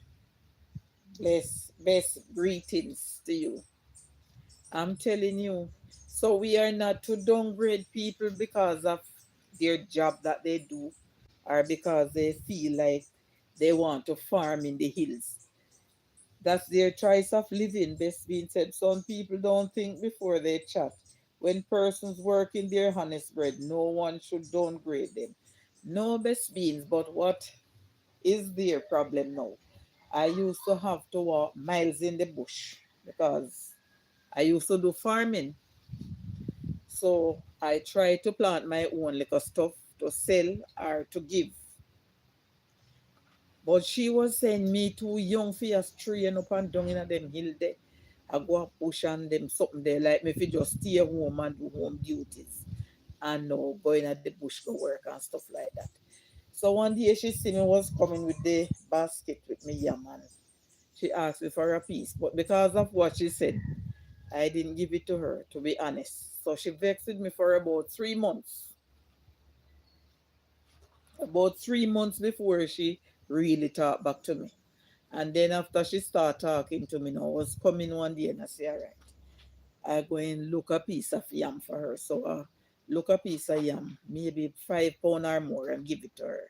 best greetings to you. I'm telling you. So we are not to downgrade people because of their job that they do or because they feel like they want to farm in the hills. That's their choice of living, best being said. Some people don't think before they chat. When persons work in their honest bread, no one should downgrade them. No, best beings, but what is their problem now? I used to have to walk miles in the bush because I used to do farming. So I try to plant my own little stuff to sell or to give. But she was saying me too young for your straying up and down in them hill there. I go and push on them something there like me if you just stay home and do home duties and no going at the bush to work and stuff like that. So one day she see me was coming with the basket with me yam and she asked me for a piece. But because of what she said, I didn't give it to her, to be honest. So she vexed with me for about 3 months. About 3 months before she really talked back to me. And then after she started talking to me now, I was coming one day and I said, all right, I go and look a piece of yam for her. So look a piece of yam, maybe 5 pounds or more, and give it to her.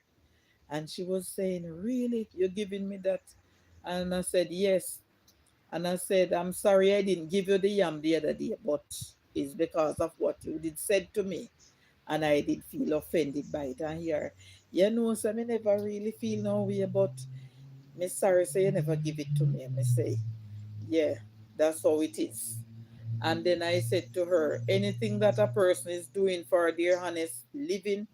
And she was saying, really, you're giving me that? And I said, yes. And I said, I'm sorry I didn't give you the yam the other day, but it's because of what you did said to me. And I did feel offended by it. And here, you know, so I never really feel no way, but me sorry, say you never give it to me. And me say, yeah, that's how it is. And then I said to her, anything that a person is doing for their honest living,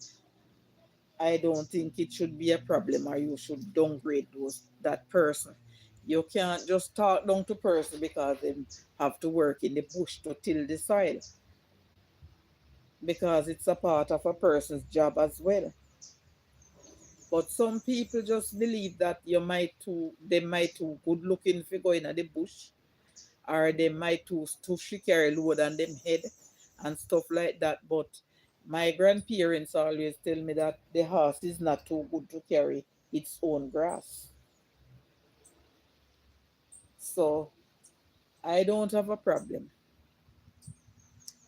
I don't think it should be a problem or you should downgrade that person. You can't just talk down to person because they have to work in the bush to till the soil because it's a part of a person's job as well. But some people just believe that they might too good looking if you go in the bush, or they might too she carry load on them head and stuff like that. But my grandparents always tell me that the horse is not too good to carry its own grass. So I don't have a problem.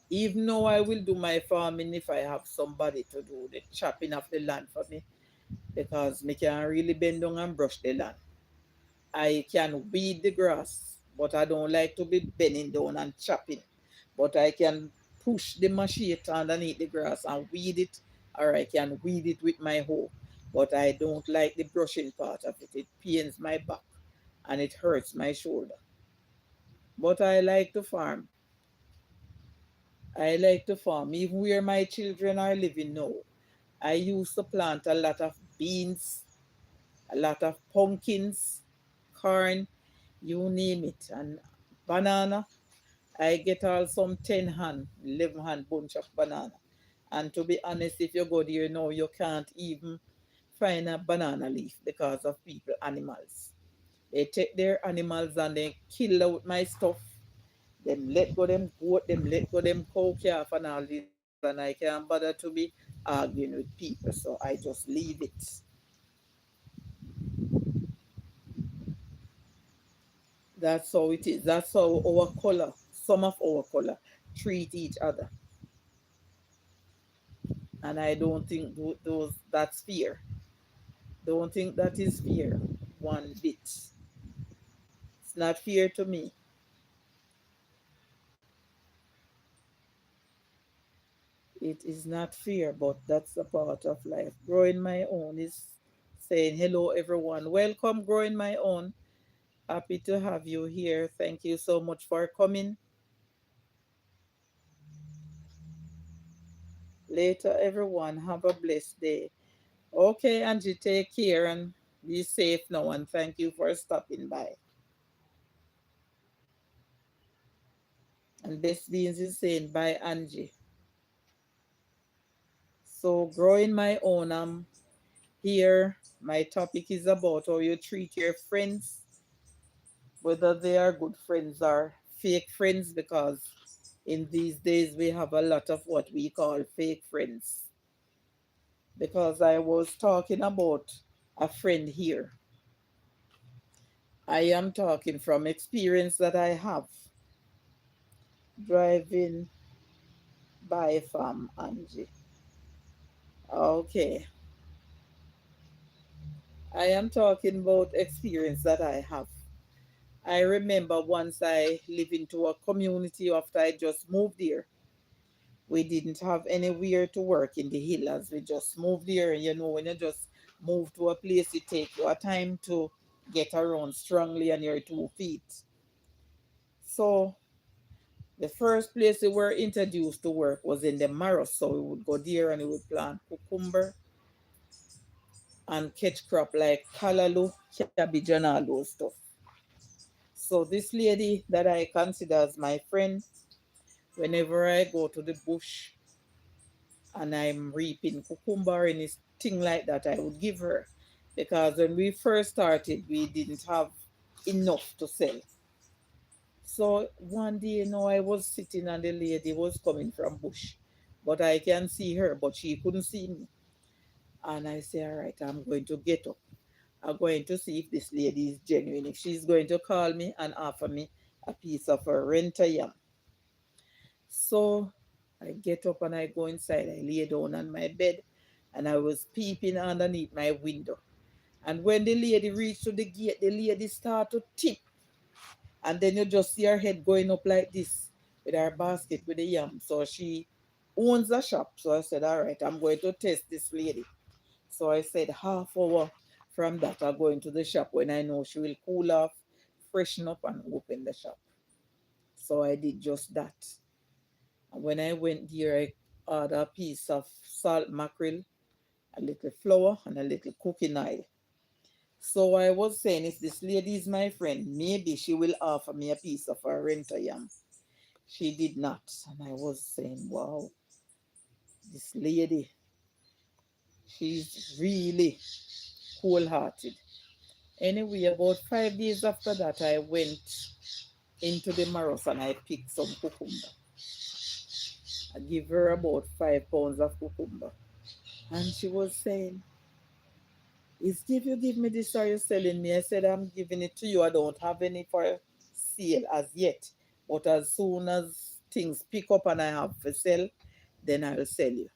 Even though I will do my farming if I have somebody to do the chopping of the land for me, because me can really bend down and brush the land. I can weed the grass, but I don't like to be bending down and chopping. But I can push the machete underneath the grass and weed it, or I can weed it with my hoe. But I don't like the brushing part of it. It pains my back and it hurts my shoulder. But I like to farm. I like to farm, even where my children are living now. I used to plant a lot of beans, a lot of pumpkins, corn, you name it, and banana. I get all some 10 hand, 11 hand bunch of banana. And to be honest, if you go there now, you can't even find a banana leaf because of people, animals. They take their animals and they kill out my stuff. Them let go them goat, them let go them cow calf and all these things. And I can't bother to be arguing with people. So I just leave it. That's how it is. That's how our color, some of our color, treat each other. And I don't think that's fair. Don't think that is fair one bit. It's not fair to me. It is not fair, but that's a part of life. Growing my own is saying hello, everyone. Welcome, growing my own. Happy to have you here. Thank you so much for coming. Later, everyone. Have a blessed day. Okay, Angie, take care and be safe now. And thank you for stopping by. And Best Beans is saying bye, Angie. So, growing my own, here. My topic is about how you treat your friends, whether they are good friends or fake friends, because in these days we have a lot of what we call fake friends. Because I was talking about a friend here. I am talking from experience that I have driving by from Angie. Okay. I am talking about experience that I have. I remember once I lived into a community after I just moved here. We didn't have anywhere to work in the hill as we just moved here. And when you just move to a place, it takes you a time to get around strongly on your 2 feet. So the first place we were introduced to work was in the Maros. So we would go there and we would plant cucumber and catch crop like callaloo, cabbage, and all those stuff. So this lady that I consider as my friend, whenever I go to the bush and I'm reaping cucumber and it's thing like that, I would give her. Because when we first started, we didn't have enough to sell. So one day, I was sitting and the lady was coming from bush. But I can see her, but she couldn't see me. And I say, all right, I'm going to get up. I'm going to see if this lady is genuine. If she's going to call me and offer me a piece of her renter yam. So I get up and I go inside. I lay down on my bed and I was peeping underneath my window. And when the lady reached to the gate, the lady started to tip. And then you just see her head going up like this with her basket with the yam. So she owns a shop. So I said, all right, I'm going to test this lady. So I said, half hour from that, I go into the shop when I know she will cool off, freshen up, and open the shop. So I did just that. And when I went there, I ordered a piece of salt mackerel. a little flour, and a little cooking oil. So I was saying, if this lady is my friend, maybe she will offer me a piece of her renta yam. She did not. And I was saying, wow, this lady, she's really wholehearted. Anyway, about 5 days after that, I went into the Maros and I picked some cucumber. I give her about 5 pounds of cucumber. And she was saying, is if you give me this or you selling me? I said, I'm giving it to you. I don't have any for sale as yet. But as soon as things pick up and I have for sale, then I'll sell you.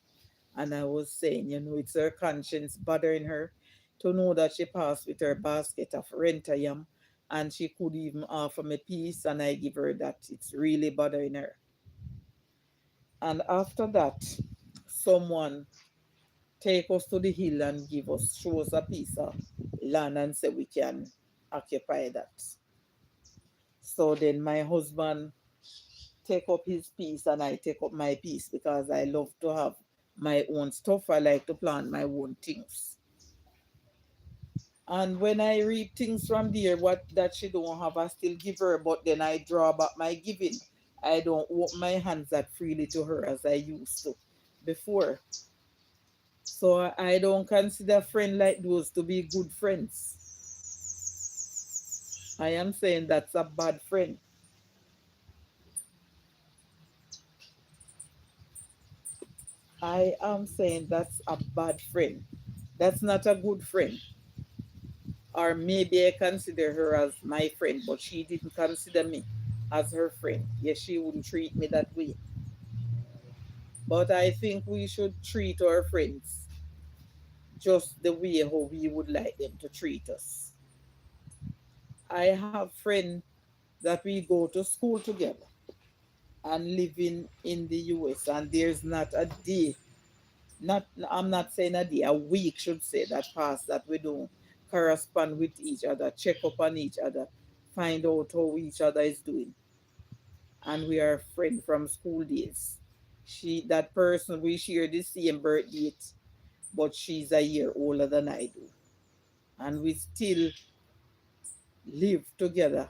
And I was saying, it's her conscience bothering her to know that she passed with her basket of renta yam and she could even offer me peace and I give her that. It's really bothering her. And after that, someone take us to the hill and show us a piece of land and say we can occupy that. So then my husband take up his piece and I take up my piece because I love to have my own stuff. I like to plant my own things. And when I read things from there, what that she don't have, I still give her, but then I draw back my giving. I don't open my hands that freely to her as I used to before. So I don't consider friends like those to be good friends. I am saying that's a bad friend. I am saying that's a bad friend. That's not a good friend. Or maybe I consider her as my friend, but she didn't consider me as her friend. Yes, she wouldn't treat me that way. But I think we should treat our friends just the way how we would like them to treat us. I have friends that we go to school together and living in the US, and there's not a day, not I'm not saying a day, a week should say that pass that we don't correspond with each other, check up on each other, find out how each other is doing. And we are friends from school days. That person, we share the same birth date, but she's a year older than I do. And we still live together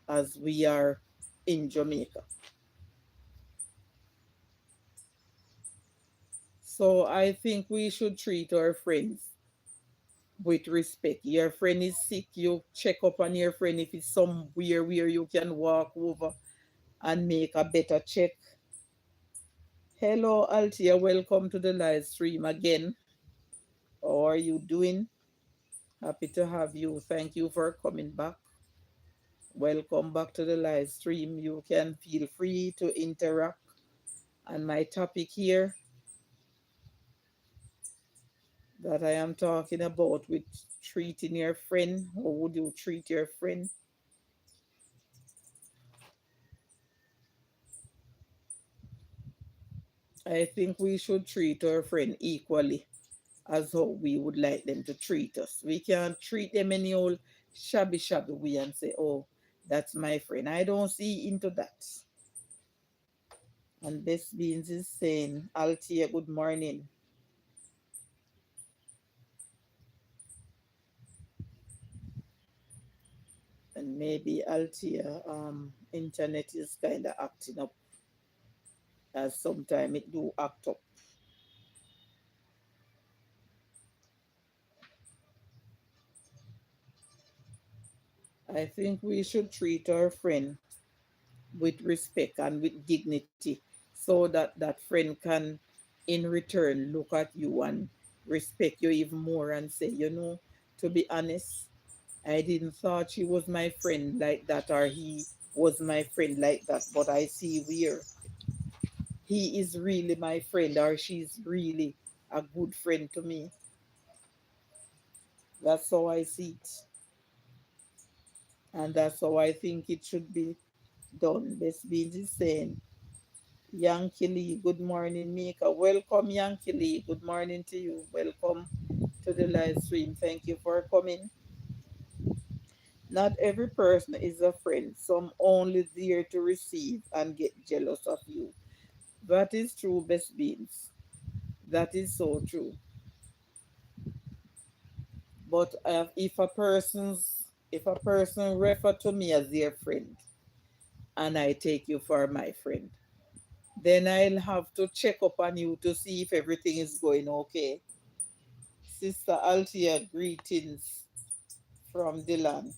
as we are in Jamaica. So I think we should treat our friends with respect. Your friend is sick, you check up on your friend if it's somewhere where you can walk over and make a better check. Hello, Altia. Welcome to the live stream again. How are you doing? Happy to have you. Thank you for coming back. Welcome back to the live stream. You can feel free to interact. And my topic here that I am talking about with treating your friend. How would you treat your friend? I think we should treat our friend equally as how we would like them to treat us. We can't treat them any old shabby way and say, oh, that's my friend. I don't see into that. And Best Beans is saying, Altia, good morning. And maybe Altia internet is kind of acting up as sometime it do act up. I think we should treat our friend with respect and with dignity so that that friend can in return look at you and respect you even more and say, to be honest, I didn't thought she was my friend like that or he was my friend like that, but I see where he is really my friend or she's really a good friend to me. That's how I see it. And that's how I think it should be done. Best Beans is saying, Yankee Lee, good morning, Mika. Welcome, Yankee Lee. Good morning to you. Welcome to the live stream. Thank you for coming. Not every person is a friend. Some only there to receive and get jealous of you. That is true, Best Beans. That is so true. But if a person refer to me as their friend and I take you for my friend, then I'll have to check up on you to see if everything is going okay. Sister Althea, greetings from Dylan.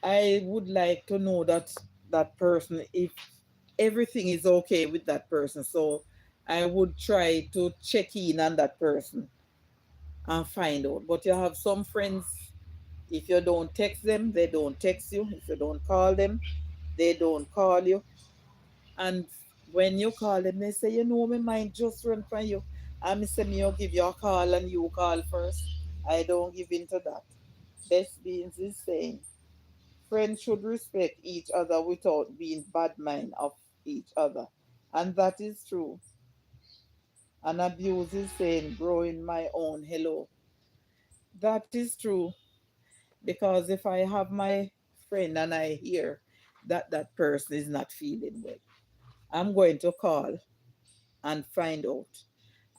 I would like to know that person, if everything is okay with that person. So I would try to check in on that person and find out. But you have some friends, if you don't text them, they don't text you. If you don't call them, they don't call you. And when you call them, they say, you know, my mind just run from you. And me say, me, you give you a call and you call first. I don't give in to that. Best Beans is saying, friends should respect each other without being bad mind of each other. And that is true. And abuse is saying, growing my own. Hello. That is true. Because if I have my friend and I hear that that person is not feeling well, I'm going to call and find out.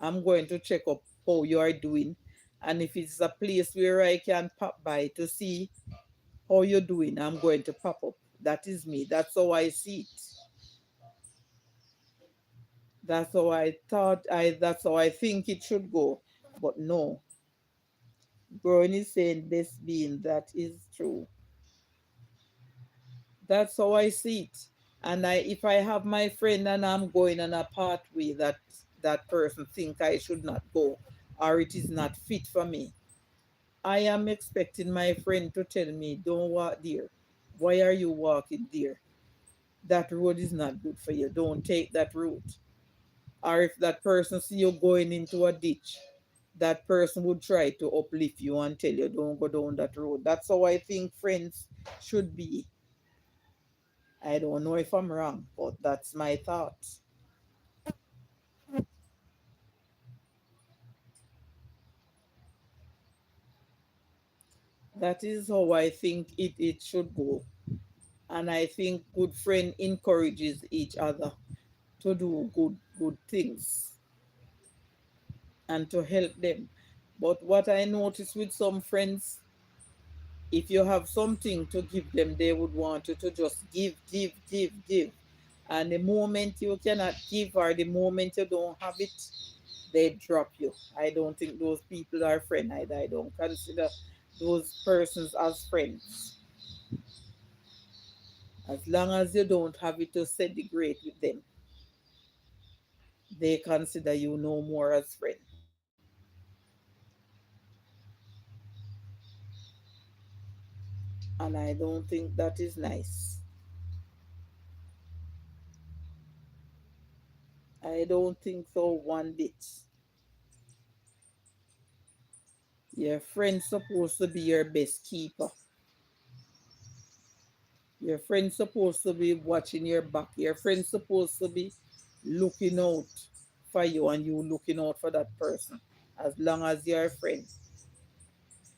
I'm going to check up how you are doing. And if it's a place where I can pop by to see how you're doing, I'm going to pop up. That is me. That's how I see it. That's how that's how I think it should go. But no, Grown is saying this being that is true. That's how I see it. And if I have my friend and I'm going on a pathway that that person think I should not go, or it is not fit for me, I am expecting my friend to tell me, don't walk there. Why are you walking there? That road is not good for you. Don't take that route. Or if that person see you going into a ditch, that person would try to uplift you and tell you, don't go down that road. That's how I think friends should be. I don't know if I'm wrong, but that's my thoughts. That is how I think it should go. And I think good friend encourages each other to do good things and to help them. But what I notice with some friends, if you have something to give them, they would want you to just give. And the moment you cannot give or the moment you don't have it, they drop you. I don't think those people are friends either. I don't consider those persons as friends. As long as you don't have it to celebrate with them, they consider you no more as friend. And I don't think that is nice. I don't think so one bit. Your friend's supposed to be your best keeper. Your friend's supposed to be watching your back. Your friend's supposed to be looking out for you and you looking out for that person as long as you're a friend.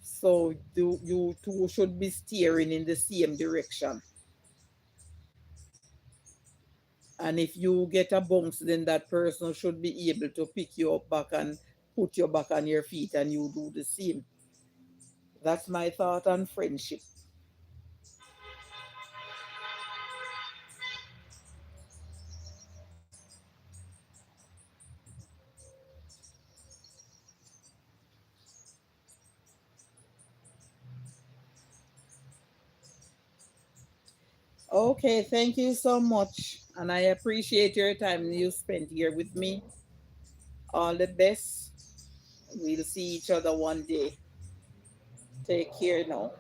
So you two should be steering in the same direction. And if you get a bounce, then that person should be able to pick you up back and put you back on your feet and you do the same. That's my thought on friendship. Okay, thank you so much. And I appreciate your time you spent here with me. All the best. We'll see each other one day. Take care now.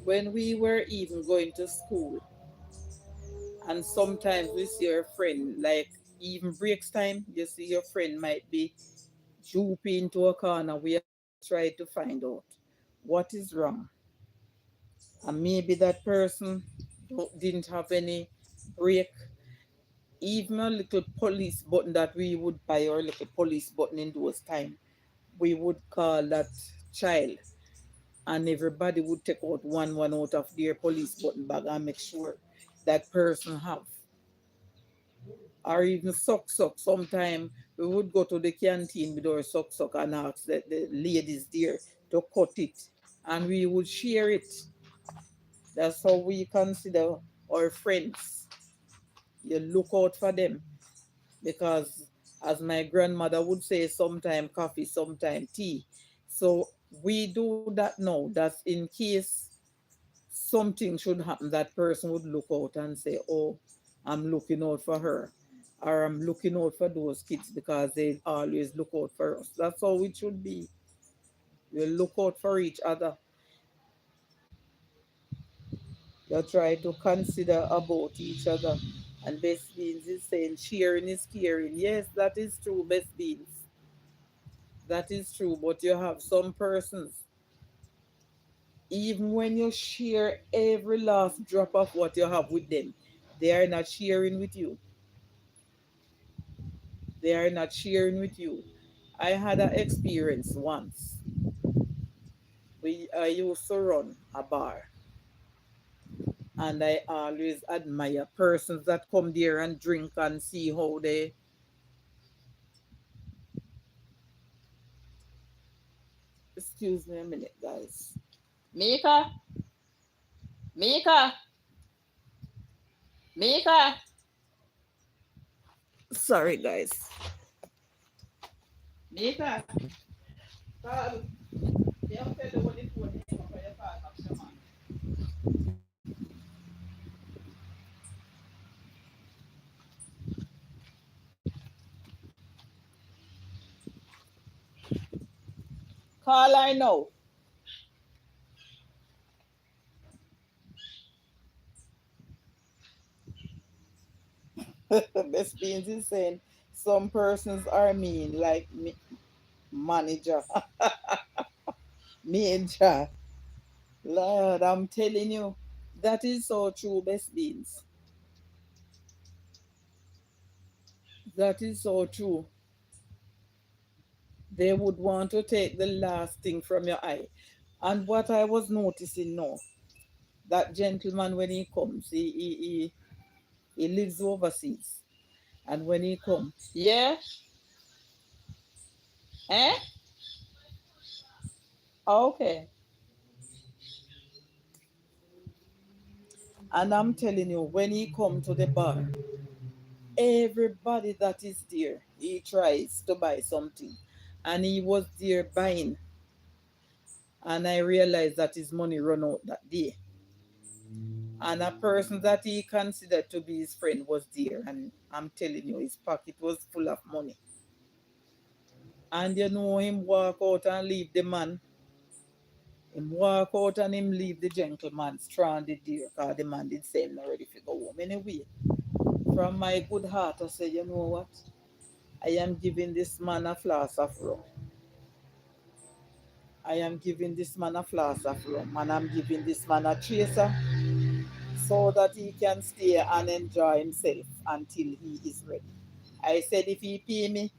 When we were even going to school, and sometimes we see your friend, like even breaks time, you see your friend might be drooping into a corner. We have to try to find out what is wrong. And maybe that person didn't have any break. Even a little police button that we would buy, or a little police button in those time, we would call that child and everybody would take out one out of their police button bag and make sure that person have. Or even sock. Sometime we would go to the canteen with our sock and ask the ladies there to cut it, and we would share it. That's how we consider our friends. You look out for them because, as my grandmother would say, sometime coffee, sometime tea. So we do that now. That's in case something should happen, that person would look out and say, "Oh, I'm looking out for her," or "I'm looking out for those kids because they always look out for us." That's how it should be. We look out for each other. You try to consider about each other. And Best Beans is saying sharing is caring. Yes, that is true, Best Beans. That is true. But you have some persons, even when you share every last drop of what you have with them, they are not sharing with you. They are not sharing with you. I had an experience once. I used to run a bar, and I always admire persons that come there and drink and see how they. Excuse me a minute, guys. Mika, Mika, Mika. Sorry, guys. Mika, call. You tell the one phone hang up your call back, Shaman. Call I know. Best Beans is saying some persons are mean, like me, manager, major. Lord, I'm telling you, that is so true, Best Beans. That is so true. They would want to take the last thing from your eye. And what I was noticing now, that gentleman when he comes, he lives overseas. And when he comes, yeah, eh? Okay. And I'm telling you, when he come to the bar, everybody that is there, he tries to buy something. And he was there buying. And I realized that his money run out that day. And a person that he considered to be his friend was there. And I'm telling you, his pocket was full of money. And you know him walk out and leave the man. Him walk out and him leave the gentleman stranded there. Because the man did say him not ready to go home. Anyway, from my good heart, I say, you know what? I am giving this man a flask of rum. I am giving this man a flask of rum. And I'm giving this man a chaser so that he can stay and enjoy himself until he is ready. I said if he pay me,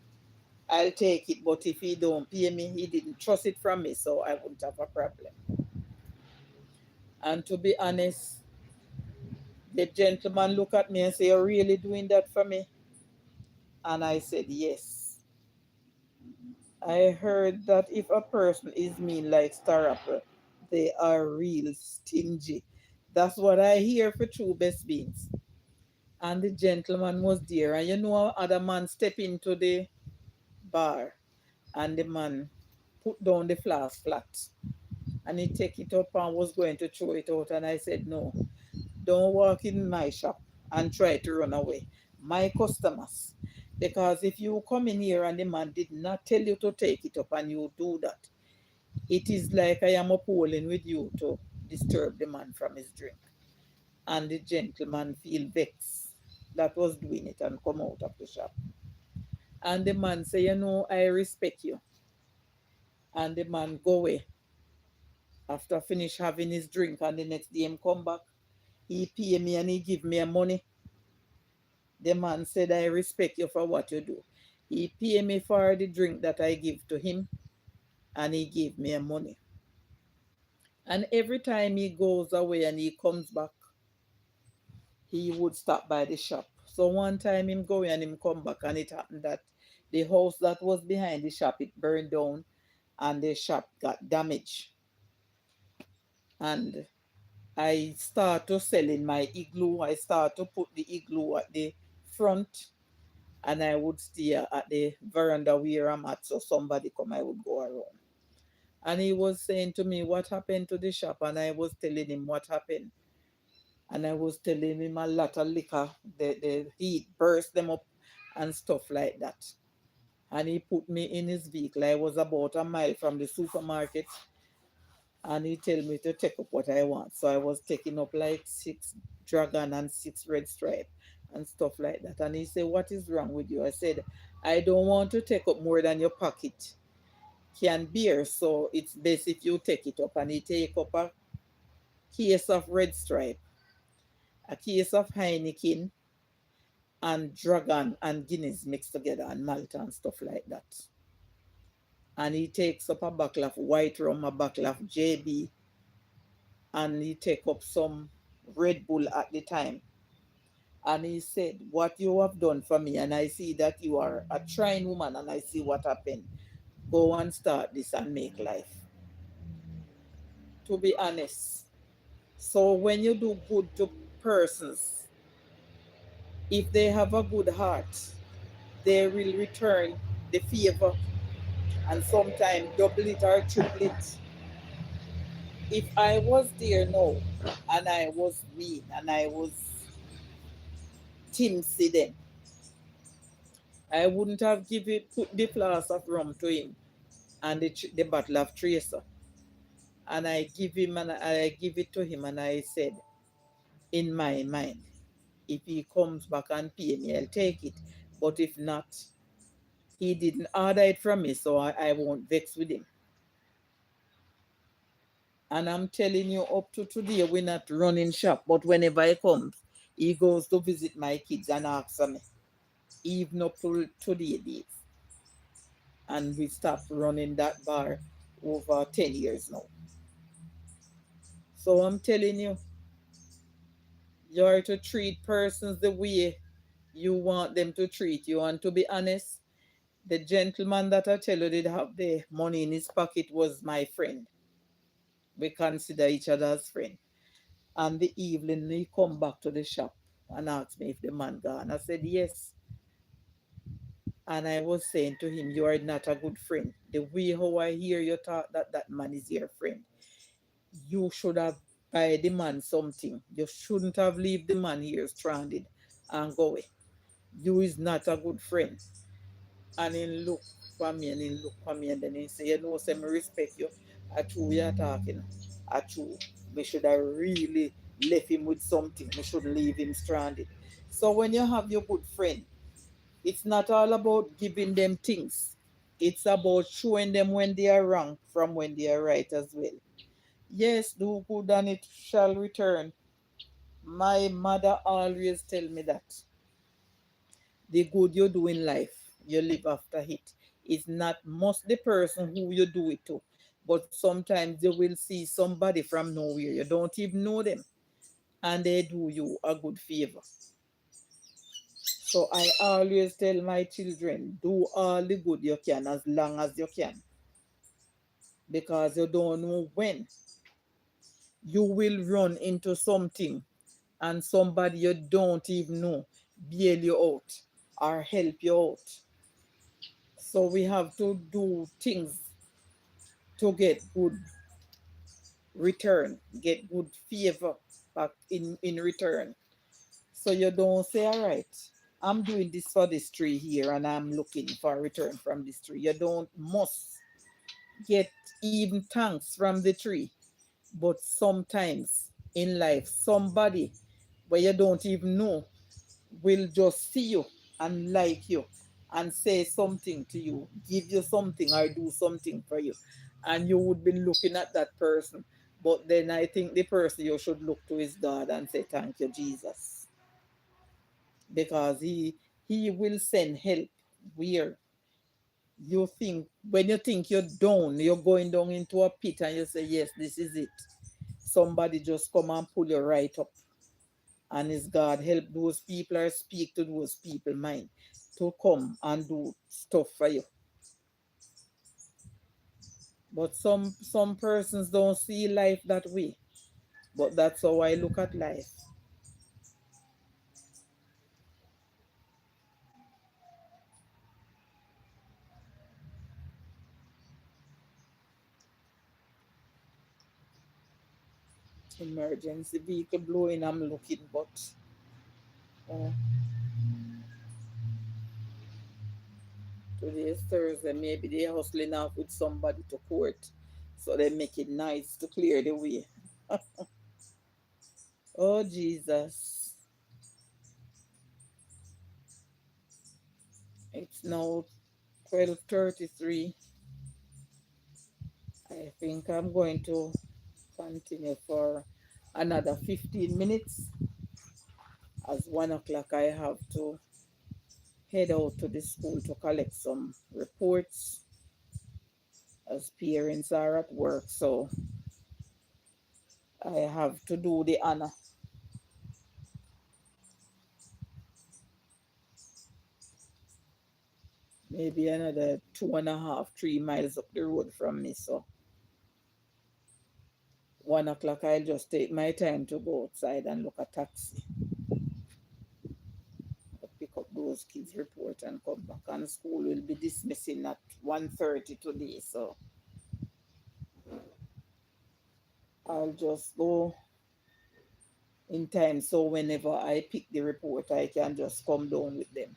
I'll take it. But if he don't pay me, he didn't trust it from me, so I wouldn't have a problem. And to be honest, the gentleman looked at me and said, "You're really doing that for me?" And I said, "Yes." I heard that if a person is mean like Star Apple, they are real stingy. That's what I hear for true Best Beans. And the gentleman was there. And you know how other man step into the bar and the man put down the flask flat. And he take it up and was going to throw it out. And I said, "No, don't walk in my shop and try to run away. My customers. Because if you come in here and the man did not tell you to take it up and you do that, it is like I am upholding with you to disturb the man from his drink." And the gentleman feel vexed that was doing it and come out of the shop. And the man say, "You know, I respect you." And the man go away after finish having his drink, and the next day him come back. He pay me and he give me a money. The man said, "I respect you for what you do." He pay me for the drink that I give to him, and he gave me a money. And every time he goes away and he comes back, he would stop by the shop. So one time him going and him come back and it happened that the house that was behind the shop it burned down and the shop got damaged. And I start to selling my igloo. I start to put the igloo at the front and I would stay at the veranda where I'm at. So somebody come, I would go around. And he was saying to me, what happened to the shop? And I was telling him what happened. And I was telling him a lot of liquor, the heat burst them up and stuff like that. And he put me in his vehicle. I was about a mile from the supermarket and he tell me to take up what I want. So I was taking up like 6 dragon and 6 red stripe and stuff like that. And he said, what is wrong with you? I said, I don't want to take up more than your pocket can bear. So it's best if you take it up. And he take up a case of red stripe, a case of Heineken, and Dragon and Guinness mixed together and Malta and stuff like that. And he takes up a bottle of white rum, a bottle of JB, and he take up some Red Bull at the time. And he said, what you have done for me, and I see that you are a trying woman, and I see what happened. Go and start this and make life. To be honest. So when you do good to persons, if they have a good heart, they will return the favor and sometimes double it or triple it. If I was there now and I was mean and I was tipsy then, I wouldn't have put the flask of rum to him and the bottle of tracer. And I give it to him and I said, in my mind, if he comes back and pay me, I'll take it. But if not, he didn't order it from me, so I won't vex with him. And I'm telling you, up to today, we're not running shop. But whenever he comes, he goes to visit my kids and asks me, even up to today days. And we stopped running that bar over 10 years now. So I'm telling you, you are to treat persons the way you want them to treat you. And to be honest, the gentleman that I tell you did have the money in his pocket was my friend. We consider each other as friends. And the evening he come back to the shop and asked me if the man gone. I said yes. And I was saying to him, you are not a good friend. The way how I hear you talk that that man is your friend. You should have buy the man something. You shouldn't have leave the man here stranded and go away. You is not a good friend. And he look for me and he look for me and then he say, you know, say me respect you. I true you are talking. I true. We should have really left him with something. We should leave him stranded. So when you have your good friend, it's not all about giving them things. It's about showing them when they are wrong from when they are right as well. Yes, do good and it shall return. My mother always tell me that the good you do in life, you live after it. It's not most the person who you do it to, but sometimes you will see somebody from nowhere. You don't even know them, and they do you a good favor. So I always tell my children, do all the good you can as long as you can, because you don't know when you will run into something and somebody you don't even know bail you out or help you out. So we have to do things to get good return, get good favor back in return. So you don't say, all right, I'm doing this for this tree here and I'm looking for a return from this tree. You don't must get even thanks from the tree. But sometimes in life, somebody where you don't even know will just see you and like you and say something to you, give you something or do something for you. And you would be looking at that person. But then I think the person you should look to is God and say, thank you, Jesus. Because he will send help where you think when you think you're down, you're going down into a pit and you say, yes, this is it. somebody just come and pull you right up. And is God help those people or speak to those people mind to come and do stuff for you. But some persons don't see life that way. But that's how I look at life. Emergency vehicle blowing, I'm looking, but uh, today is Thursday. Maybe they're hustling off with somebody to court. So they make it nice to clear the way. Oh, Jesus. It's now 12:33. I think I'm going to continue for another 15 minutes. As 1 o'clock, I have to head out to the school to collect some reports as parents are at work. So I have to do the honor. Maybe another 2.5, 3 miles up the road from me. So 1 o'clock, I'll just take my time to go outside and look at taxi, pick up those kids' report and come back. And school will be dismissing at 1:30 today. So I'll just go in time so whenever I pick the report, I can just come down with them.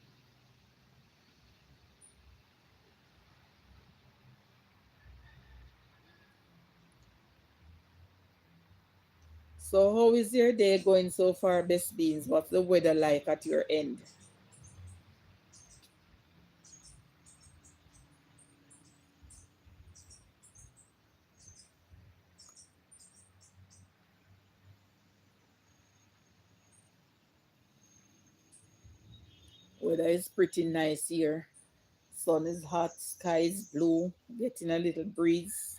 So, how is your day going so far, Best Beans? What's the weather like at your end? Weather is pretty nice here. Sun is hot, sky is blue, getting a little breeze,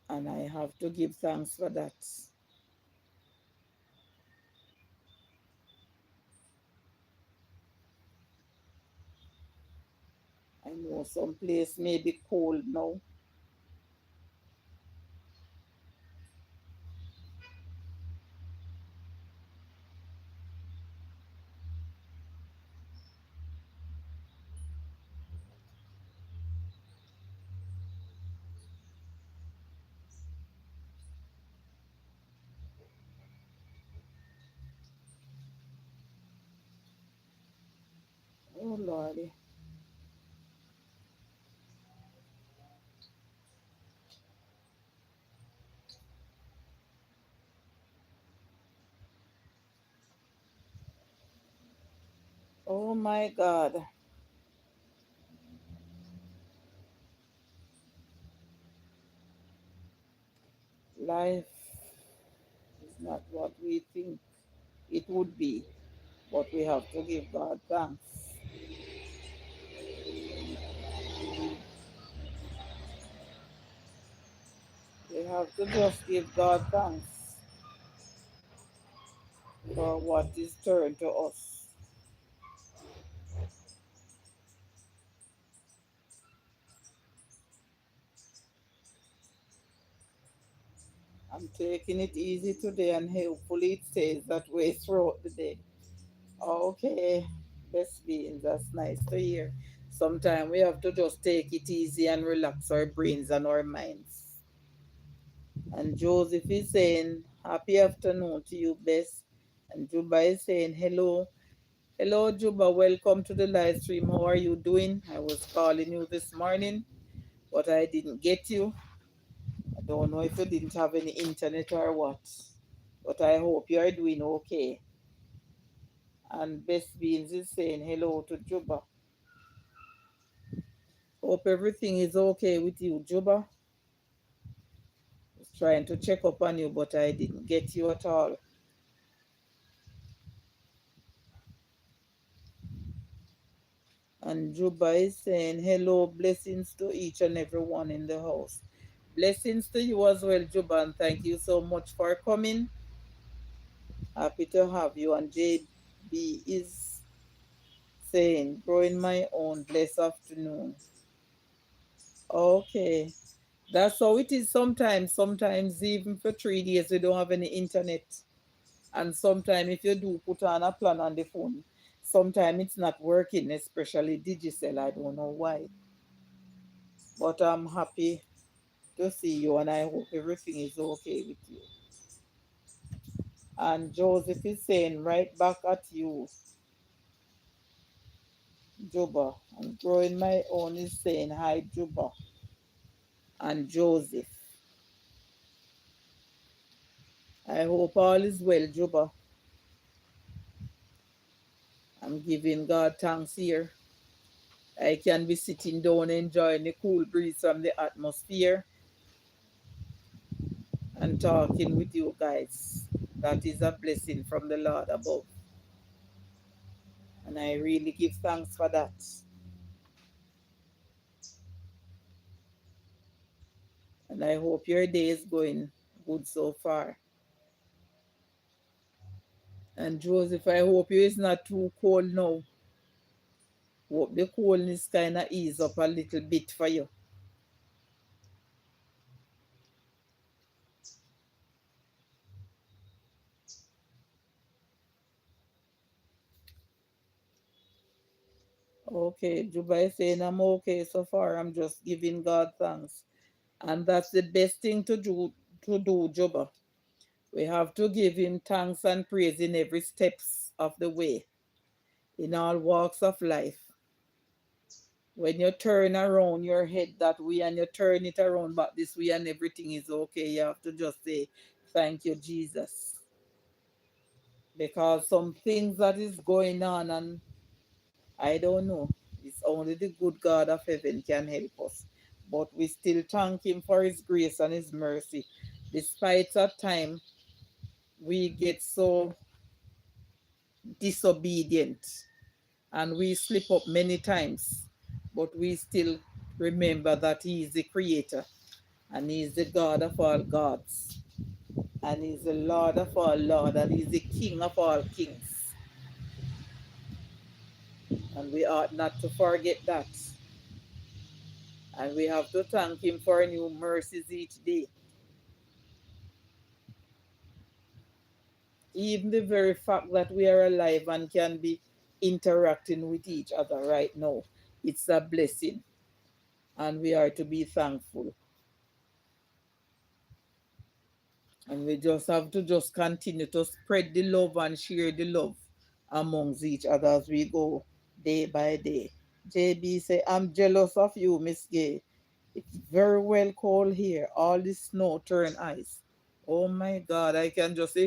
and I have to give thanks for that. I know some place may be cold now. Oh Lordy. Oh my God. Life is not what we think it would be, but we have to give God thanks. We have to just give God thanks for what is turned to us. I'm taking it easy today and hopefully it stays that way throughout the day. Okay, best beings, that's nice to hear. Sometimes we have to just take it easy and relax our brains and our minds. And Joseph is saying, happy afternoon to you, Bess. And Juba is saying, hello. Hello, Juba. Welcome to the live stream. How are you doing? I was calling you this morning, but I didn't get you. I don't know if you didn't have any internet or what, but I hope you are doing okay. And Best Beans is saying hello to Juba. Hope everything is okay with you, Juba. Was trying to check up on you, but I didn't get you at all. And Juba is saying hello, blessings to each and every one in the house. Blessings to you as well, Juba, and thank you so much for coming. Happy to have you. And JB is saying, growing my own. Blessed afternoon. Okay. That's how it is sometimes. Sometimes, even for 3 days, we don't have any internet. And sometimes, if you do put on a plan on the phone, sometimes it's not working, especially Digicel. I don't know why. But I'm happy to see you, and I hope everything is okay with you. And Joseph is saying, right back at you, Juba. I'm growing my own is saying, hi, Juba. And Joseph. I hope all is well, Juba. I'm giving God thanks here. I can be sitting down enjoying the cool breeze from the atmosphere and talking with you guys. That is a blessing from the Lord above. And I really give thanks for that. And I hope your day is going good so far. And Joseph, I hope you is not too cold now. Hope the coldness kind of ease up a little bit for you. Okay, Juba is saying I'm okay so far. I'm just giving God thanks. And that's the best thing to do, Juba. We have to give him thanks and praise in every steps of the way, in all walks of life. When you turn around your head that way and you turn it around back this way and everything is okay, you have to just say, thank you, Jesus. Because some things that is going on, and I don't know, it's only the good God of heaven can help us. But we still thank him for his grace and his mercy. Despite that time we get so disobedient and we slip up many times, but we still remember that he is the creator and he is the God of all gods and he's the Lord of all lords and he's the King of all kings. And we ought not to forget that. And we have to thank him for new mercies each day. Even the very fact that we are alive and can be interacting with each other right now, it's a blessing. And we are to be thankful. And we just have to just continue to spread the love and share the love amongst each other as we go day by day. JB say, I'm jealous of you, Miss Gay. It's very well cold here. All the snow turn ice. Oh my God, I can just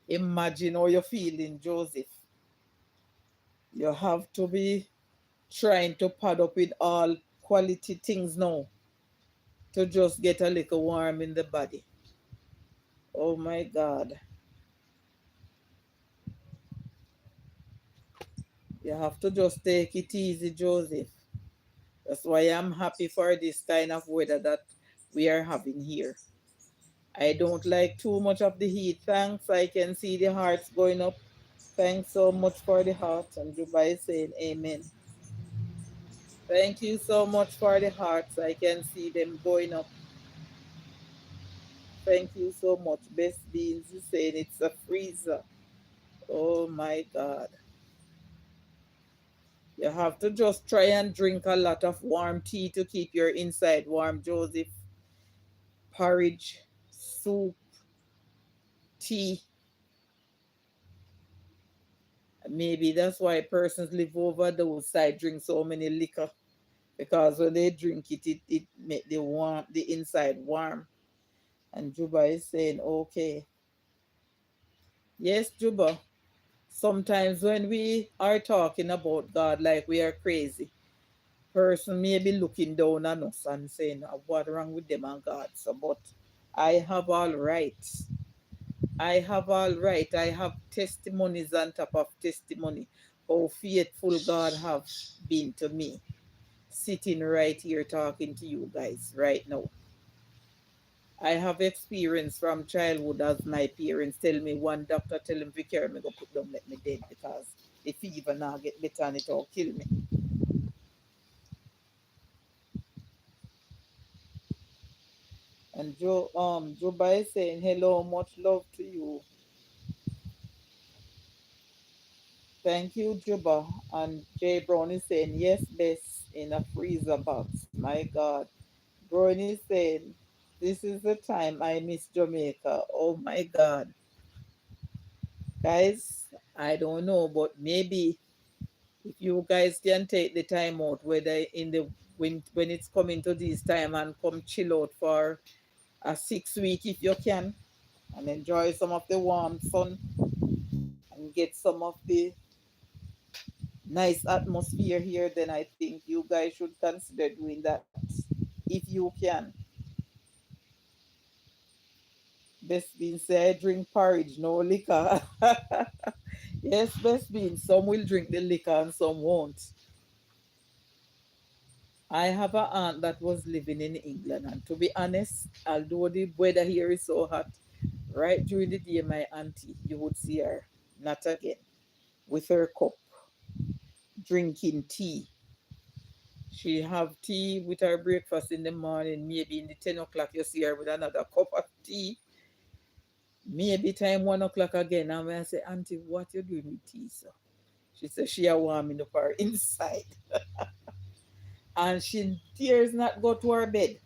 imagine how you're feeling, Joseph. You have to be trying to pad up with all quality things now to just get a little warm in the body. Oh my God. You have to just take it easy, Joseph. That's why I'm happy for this kind of weather that we are having here. I don't like too much of the heat. Thanks. I can see the hearts going up. Thanks so much for the heart. And Dubai is saying amen. Thank you so much for the hearts. I can see them going up. Thank you so much. Best Beans is saying it's a freezer. Oh my God. You have to just try and drink a lot of warm tea to keep your inside warm, Joseph. Porridge, soup, tea. Maybe that's why persons live over those side drink so many liquor. Because when they drink it, it make the inside warm. And Juba is saying, okay. Yes, Juba. Sometimes when we are talking about God like we are crazy, person may be looking down on us and saying, what wrong with them and God? So, but I have all right. I have all right. I have testimonies on top of testimony. How faithful God have been to me. Sitting right here talking to you guys right now. I have experience from childhood as my parents tell me one doctor tell him Vicar me go put down let me dead because the fever now get better and it all kill me. And Joe is saying hello, much love to you. Thank you, Juba. And Jay Brown is saying yes, best in a freezer box. My God. Brown is saying this is the time I miss Jamaica. Oh my God. Guys, I don't know, but maybe if you guys can take the time out, whether in the when it's coming to this time and come chill out for a 6 week if you can and enjoy some of the warm sun and get some of the nice atmosphere here, then I think you guys should consider doing that if you can. Best bean say I drink porridge, no liquor. Yes, best bean. Some will drink the liquor and some won't. I have an aunt that was living in England, and to be honest, although the weather here is so hot, right during the day, my auntie, you would see her not again with her cup drinking tea. She have tea with her breakfast in the morning. Maybe in the 10 o'clock, you see her with another cup of tea. Maybe time 1 o'clock again. And when I say, Auntie, what you doing with tea, sir? She said she a warming up her inside. And she dares not go to her bed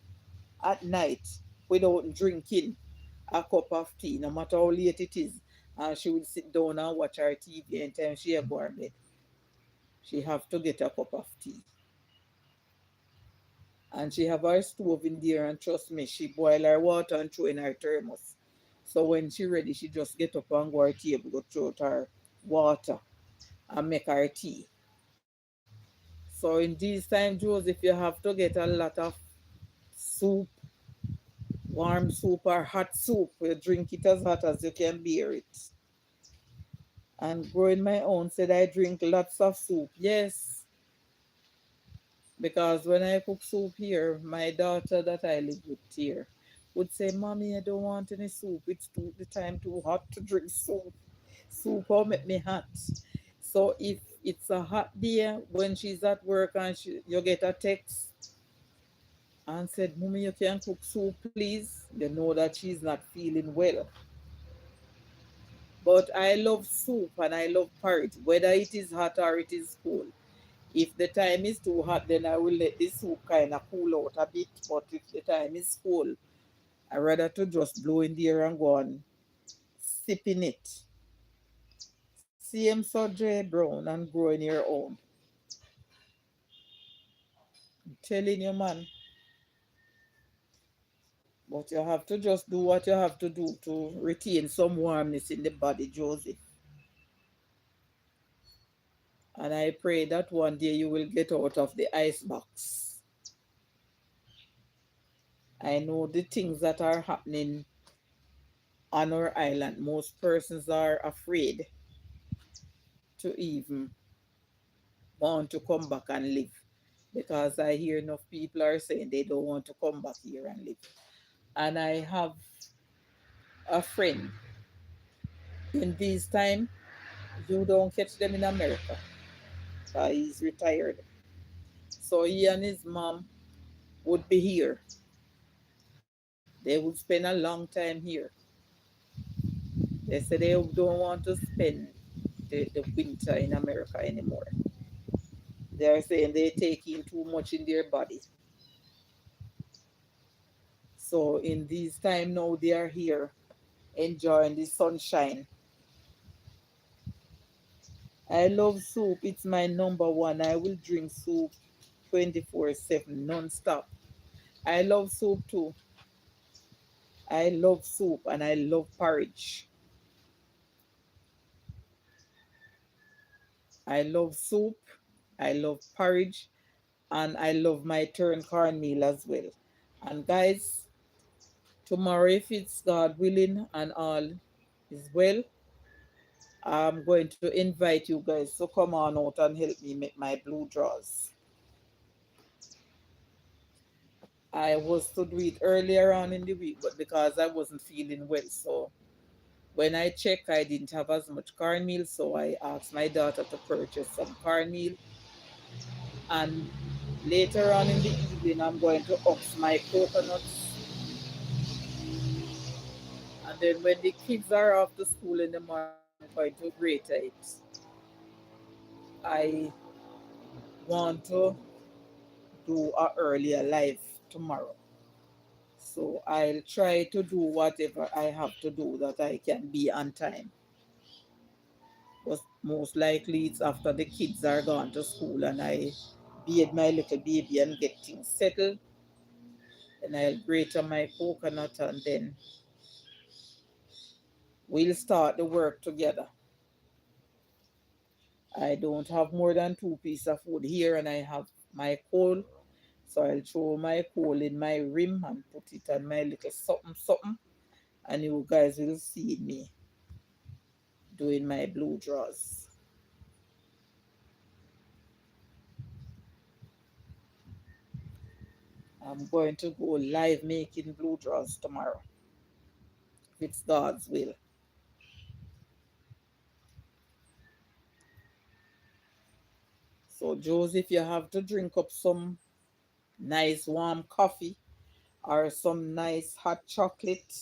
at night without drinking a cup of tea, no matter how late it is. And she would sit down and watch her TV anytime she go to bed. She have to get a cup of tea. And she have her stove in there and trust me, she boil her water and throw in her thermos. So when she ready, she just get up and go her table, go throw out her water and make her tea. So in these times, Joseph, you have to get a lot of soup, warm soup or hot soup. You drink it as hot as you can bear it. And growing my own said I drink lots of soup. Yes, because when I cook soup here, my daughter that I live with here would say, Mommy, I don't want any soup. It's the time too hot to drink soup. Soup will make me hot. So if it's a hot day when she's at work and you get a text and said, Mommy, you can cook soup, please, you know that she's not feeling well. But I love soup and I love porridge, whether it is hot or it is cold. If the time is too hot, then I will let the soup kind of cool out a bit. But if the time is cold, I rather to just blow in there and go on sipping it. CM so J Brown and growing your own. I'm telling you, man. But you have to just do what you have to do to retain some warmness in the body, Joseph. And I pray that one day you will get out of the ice box. I know the things that are happening on our island. Most persons are afraid to even want to come back and live because I hear enough people are saying they don't want to come back here and live. And I have a friend in this time, you don't catch them in America. He's retired. So he and his mom would be here. They would spend a long time here. They said they don't want to spend the winter in America anymore. They are saying they take in too much in their body. So in this time now they are here enjoying the sunshine. I love soup. It's my number one. I will drink soup 24/7 non-stop. I love soup too. I love soup and I love porridge. I love soup. I love porridge and I love my turn cornmeal as well. And guys, tomorrow, if it's God willing and all is well, I'm going to invite you guys to come on out and help me make my blue drawers. I was to do it earlier on in the week, but because I wasn't feeling well, so when I checked, I didn't have as much cornmeal, so I asked my daughter to purchase some cornmeal. And later on in the evening, I'm going to ox my coconuts. And then when the kids are off to school in the morning, I'm going to grate it. I want to do a earlier live tomorrow. So I'll try to do whatever I have to do that I can be on time. But most likely it's after the kids are gone to school and I bathe my little baby and get things settled. And I'll grate on my coconut and then we'll start the work together. I don't have more than two pieces of wood here and I have my coal. So I'll throw my coal in my rim and put it on my little something something. And you guys will see me doing my blue draws. I'm going to go live making blue draws tomorrow, if it's God's will. So, Joseph, you have to drink up some nice warm coffee or some nice hot chocolate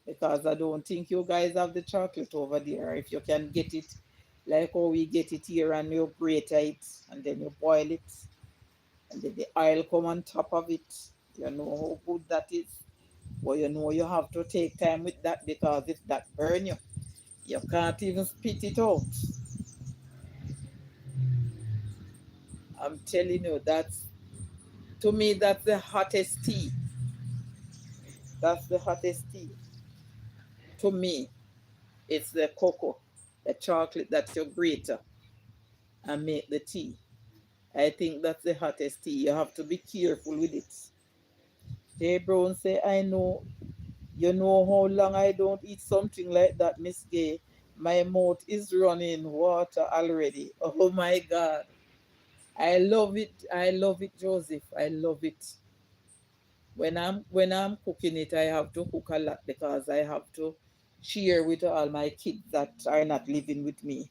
because I don't think you guys have the chocolate over there. If you can get it like how we get it here and you grate it and then you boil it and then the oil come on top of it. You know how good that is. Well, you know you have to take time with that because if that burn you, you can't even spit it out. I'm telling you, that's to me that's the hottest tea. That's the hottest tea. To me, it's the cocoa, the chocolate that you grate and make the tea. I think that's the hottest tea. You have to be careful with it. Jay Brown say, I know, you know how long I don't eat something like that, Miss Gay. My mouth is running water already. Oh my God. I love it. I love it, Joseph. I love it. When I'm cooking it, I have to cook a lot because I have to share with all my kids that are not living with me.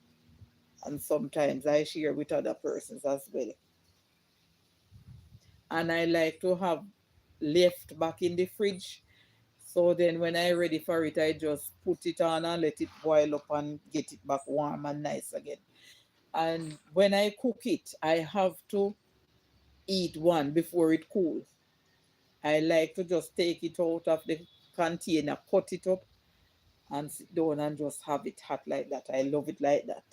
And sometimes I share with other persons as well. And I like to have left back in the fridge. So then when I ready for it, I just put it on and let it boil up and get it back warm and nice again. And when I cook it, I have to eat one before it cools. I like to just take it out of the container, cut it up, and sit down and just have it hot like that. I love it like that.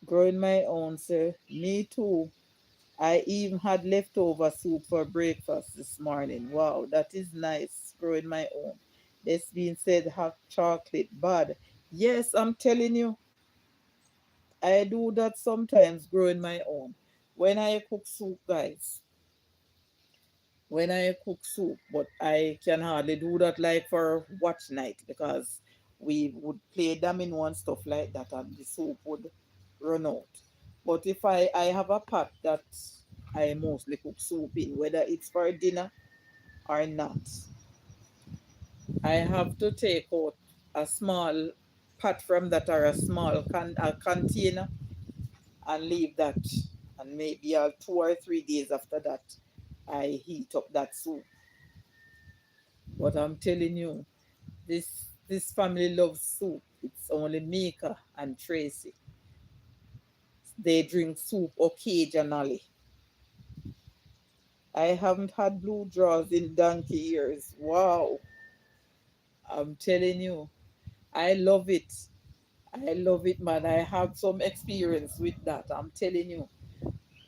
Growing my own, sir. Me too. I even had leftover soup for breakfast this morning. Wow, that is nice. Growing my own. This being said, hot chocolate bad. Yes, I'm telling you, I do that sometimes. Growing my own. When I cook soup, guys, when I cook soup, but I can hardly do that like for watch night because we would play domino and stuff like that and the soup would run out. But if I have a pot that I mostly cook soup in, whether it's for dinner or not, I have to take out a small pot from that or a small a container and leave that. And maybe 2 or 3 days after that, I heat up that soup. But I'm telling you, this family loves soup. It's only Mika and Tracy. They drink soup occasionally. I haven't had blue draws in donkey years. Wow. I'm telling you. I love it. I love it, man. I have some experience with that. I'm telling you.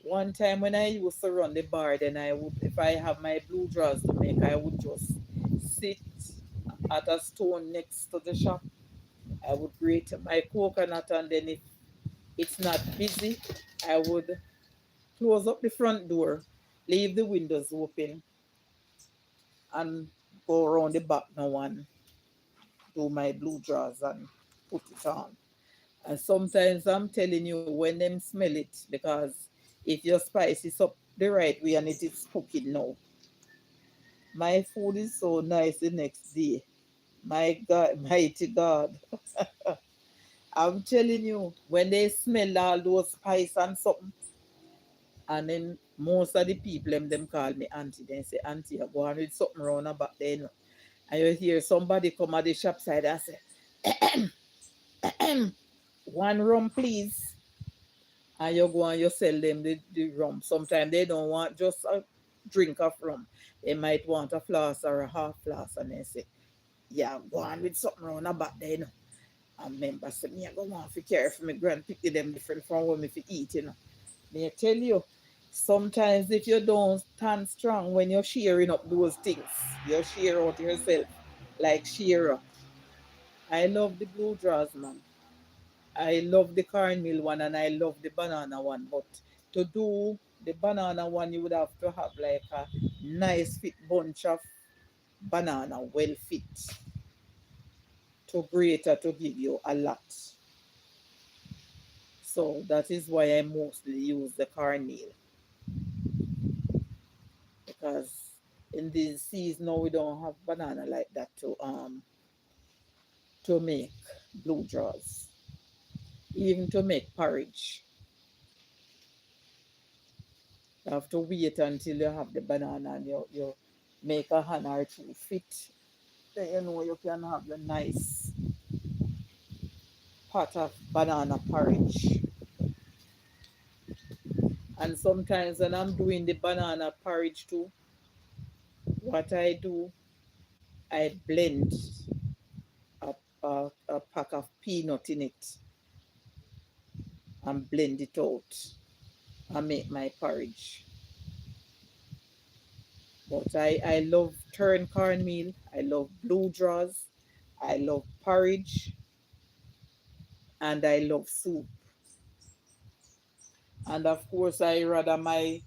One time when I used to run the bar, then I would, if I have my blue draws to make, I would just sit at a stone next to the shop. I would grate my coconut, and then if it's not busy, I would close up the front door, leave the windows open, and go around the back now and do my blue drawers and put it on. And sometimes I'm telling you, when them smell it, because if you spice it up, the right way and it is cooking now. My food is so nice the next day. My God, mighty God. I'm telling you, when they smell all those spice and something, and then most of the people them call me auntie. They say, auntie, you go on with something round about there. You know. And you hear somebody come at the shop side and say, one rum, please. And you go and you sell them the rum. Sometimes they don't want just a drink of rum. They might want a flask or a half flask. And they say, yeah, go on with something round about there. You know. And members say, me I go on to care for my grand pick them different from what me for eat, you know. May I tell you, sometimes if you don't stand strong when you're sharing up those things, you share out yourself like share up. I love the blue draws, man. I love the cornmeal one and I love the banana one. But to do the banana one, you would have to have like a nice fit bunch of banana, well fit, to greater to give you a lot. So that is why I mostly use the cornmeal because in this season now we don't have banana like that to make blue jaws, even to make porridge. You have to wait until you have the banana and you make a hand or two fit. Then you know you can have the nice pot of banana porridge. And sometimes when I'm doing the banana porridge too, what I do, I blend a pack of peanut in it and blend it out and make my porridge. But I love turn cornmeal, I love blue draws, I love porridge, and I love soup. And of course, I rather my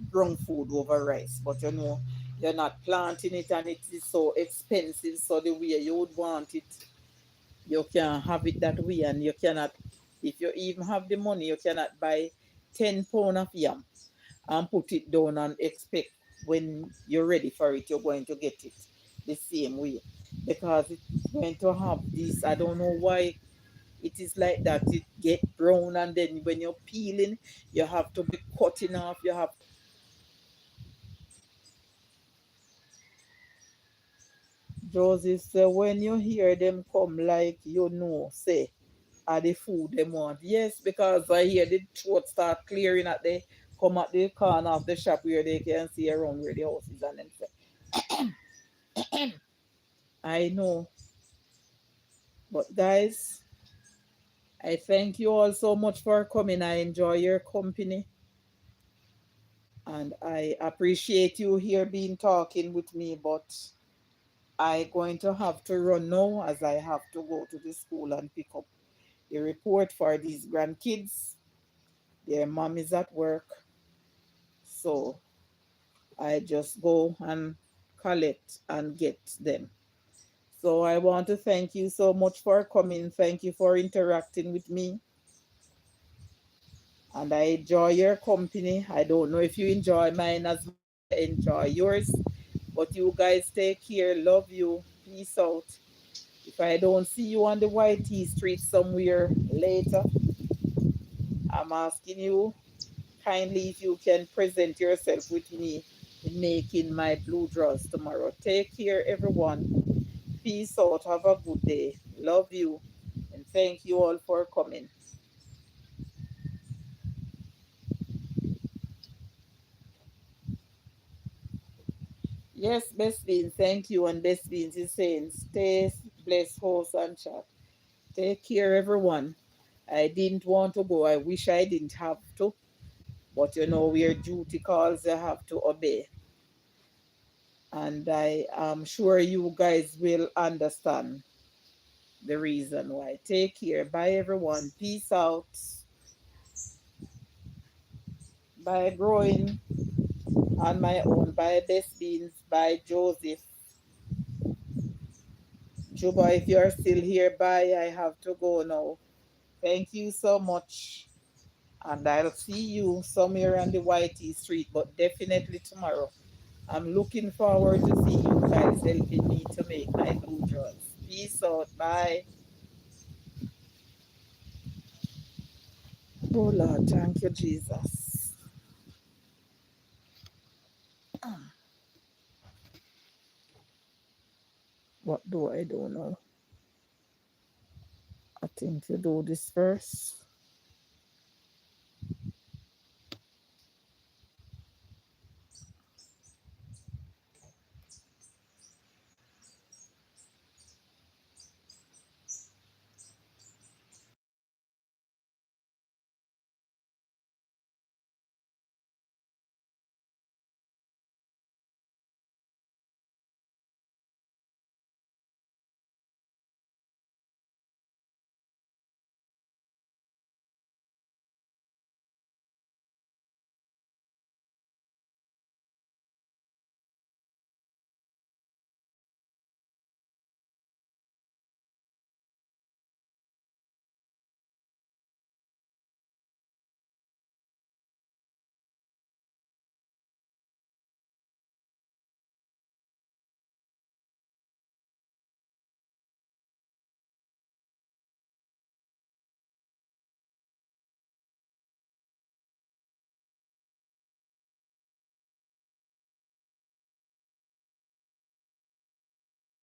ground food over rice. But you know, you're not planting it and it is so expensive. So the way you would want it, you can have it that way. And you cannot, if you even have the money, you cannot buy 10 pound of yam and put it down and expect when you're ready for it, you're going to get it the same way. Because it's going to have this, I don't know why it is like that. It get brown and then when you're peeling, you have to be cutting off. You have Joseph say when you hear them come like you know, say are the food them want. Yes, because I hear the throat start clearing at the come at the corner of the shop where they can see around where the house is and them say, I know. But guys, I thank you all so much for coming. I enjoy your company and I appreciate you here being talking with me, but I going to have to run now as I have to go to the school and pick up the report for these grandkids. Their mom is at work, so I just go and collect and get them. So I want to thank you so much for coming. Thank you for interacting with me. And I enjoy your company. I don't know if you enjoy mine as much as I enjoy yours. But you guys take care. Love you. Peace out. If I don't see you on the YT street somewhere later, I'm asking you kindly if you can present yourself with me in making my blue draws tomorrow. Take care, everyone. Peace out. Have a good day. Love you. And thank you all for coming. Yes, Best Beans, thank you. And Best Beans is saying, stay blessed, host and chat. Take care, everyone. I didn't want to go. I wish I didn't have to. But you know, where duty calls, you have to obey. And I am sure you guys will understand the reason why. Take care. Bye, everyone. Peace out. Bye, Growing on my own. Bye, Best Beans. Bye, Joseph. Juba, if you're still here, bye. I have to go now. Thank you so much. And I'll see you somewhere on the YT street, but definitely tomorrow. I'm looking forward to see you guys helping me to make my blue jaws. Peace out. Bye. Oh Lord, thank you, Jesus. What do I do now? I think you do this first.